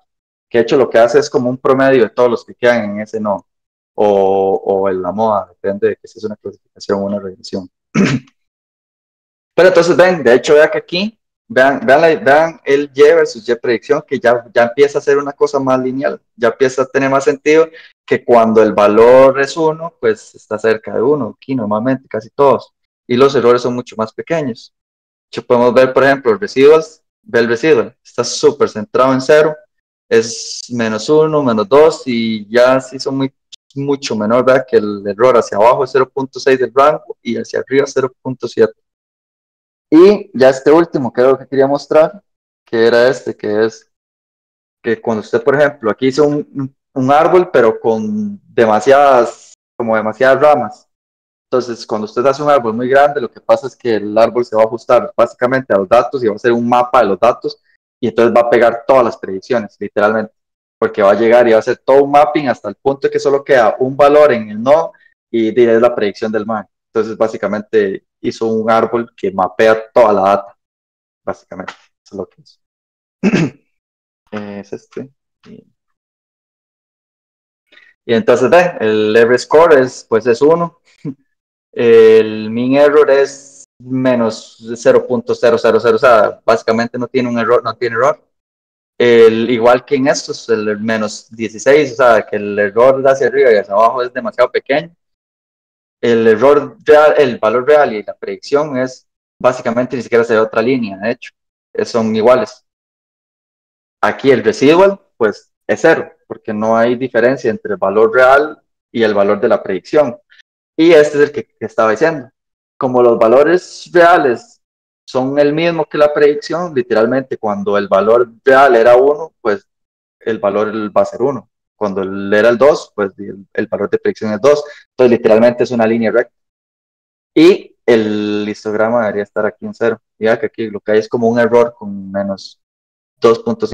Speaker 1: Que de hecho lo que hace es como un promedio de todos los que quedan en ese nodo. O en la moda, depende de que si es una clasificación o una regresión. Pero entonces ven, de hecho, vea que aquí, vean el Y versus Y predicción, que ya empieza a ser una cosa más lineal, ya empieza a tener más sentido que cuando el valor es uno, pues está cerca de uno, aquí normalmente, casi todos, y los errores son mucho más pequeños. De hecho, podemos ver, por ejemplo, el residuals, ve el residual, está súper centrado en cero, es -1, -2, y ya sí son mucho menor, vea que el error hacia abajo es 0.6 del rango y hacia arriba 0.7. Y ya este último, que era lo que quería mostrar, que era este, que es que cuando usted, por ejemplo, aquí hizo un árbol, pero con demasiadas ramas. Entonces, cuando usted hace un árbol muy grande, lo que pasa es que el árbol se va a ajustar básicamente a los datos y va a hacer un mapa de los datos y entonces va a pegar todas las predicciones, literalmente, porque va a llegar y va a hacer todo un mapping hasta el punto que solo queda un valor en el nodo y es la predicción del man. Entonces, básicamente hizo un árbol que mapea toda la data, básicamente. Eso es lo que es. Es este. Y entonces, el R score es 1. El mean error es menos 0.000, o sea, básicamente no tiene un error, no tiene error. Igual que en estos, el menos 16, o sea, que el error de hacia arriba y hacia abajo es demasiado pequeño. El error real, el valor real y la predicción es básicamente ni siquiera se ve otra línea, de hecho, son iguales. Aquí el residual, pues es 0, porque no hay diferencia entre el valor real y el valor de la predicción. Y este es el que estaba diciendo. Como los valores reales son el mismo que la predicción, literalmente cuando el valor real era 1, pues el valor va a ser 1. Cuando era el 2, pues el valor de predicción es 2. Entonces literalmente es una línea recta. Y el histograma debería estar aquí en 0. Ya que aquí lo que hay es como un error con menos 2.5.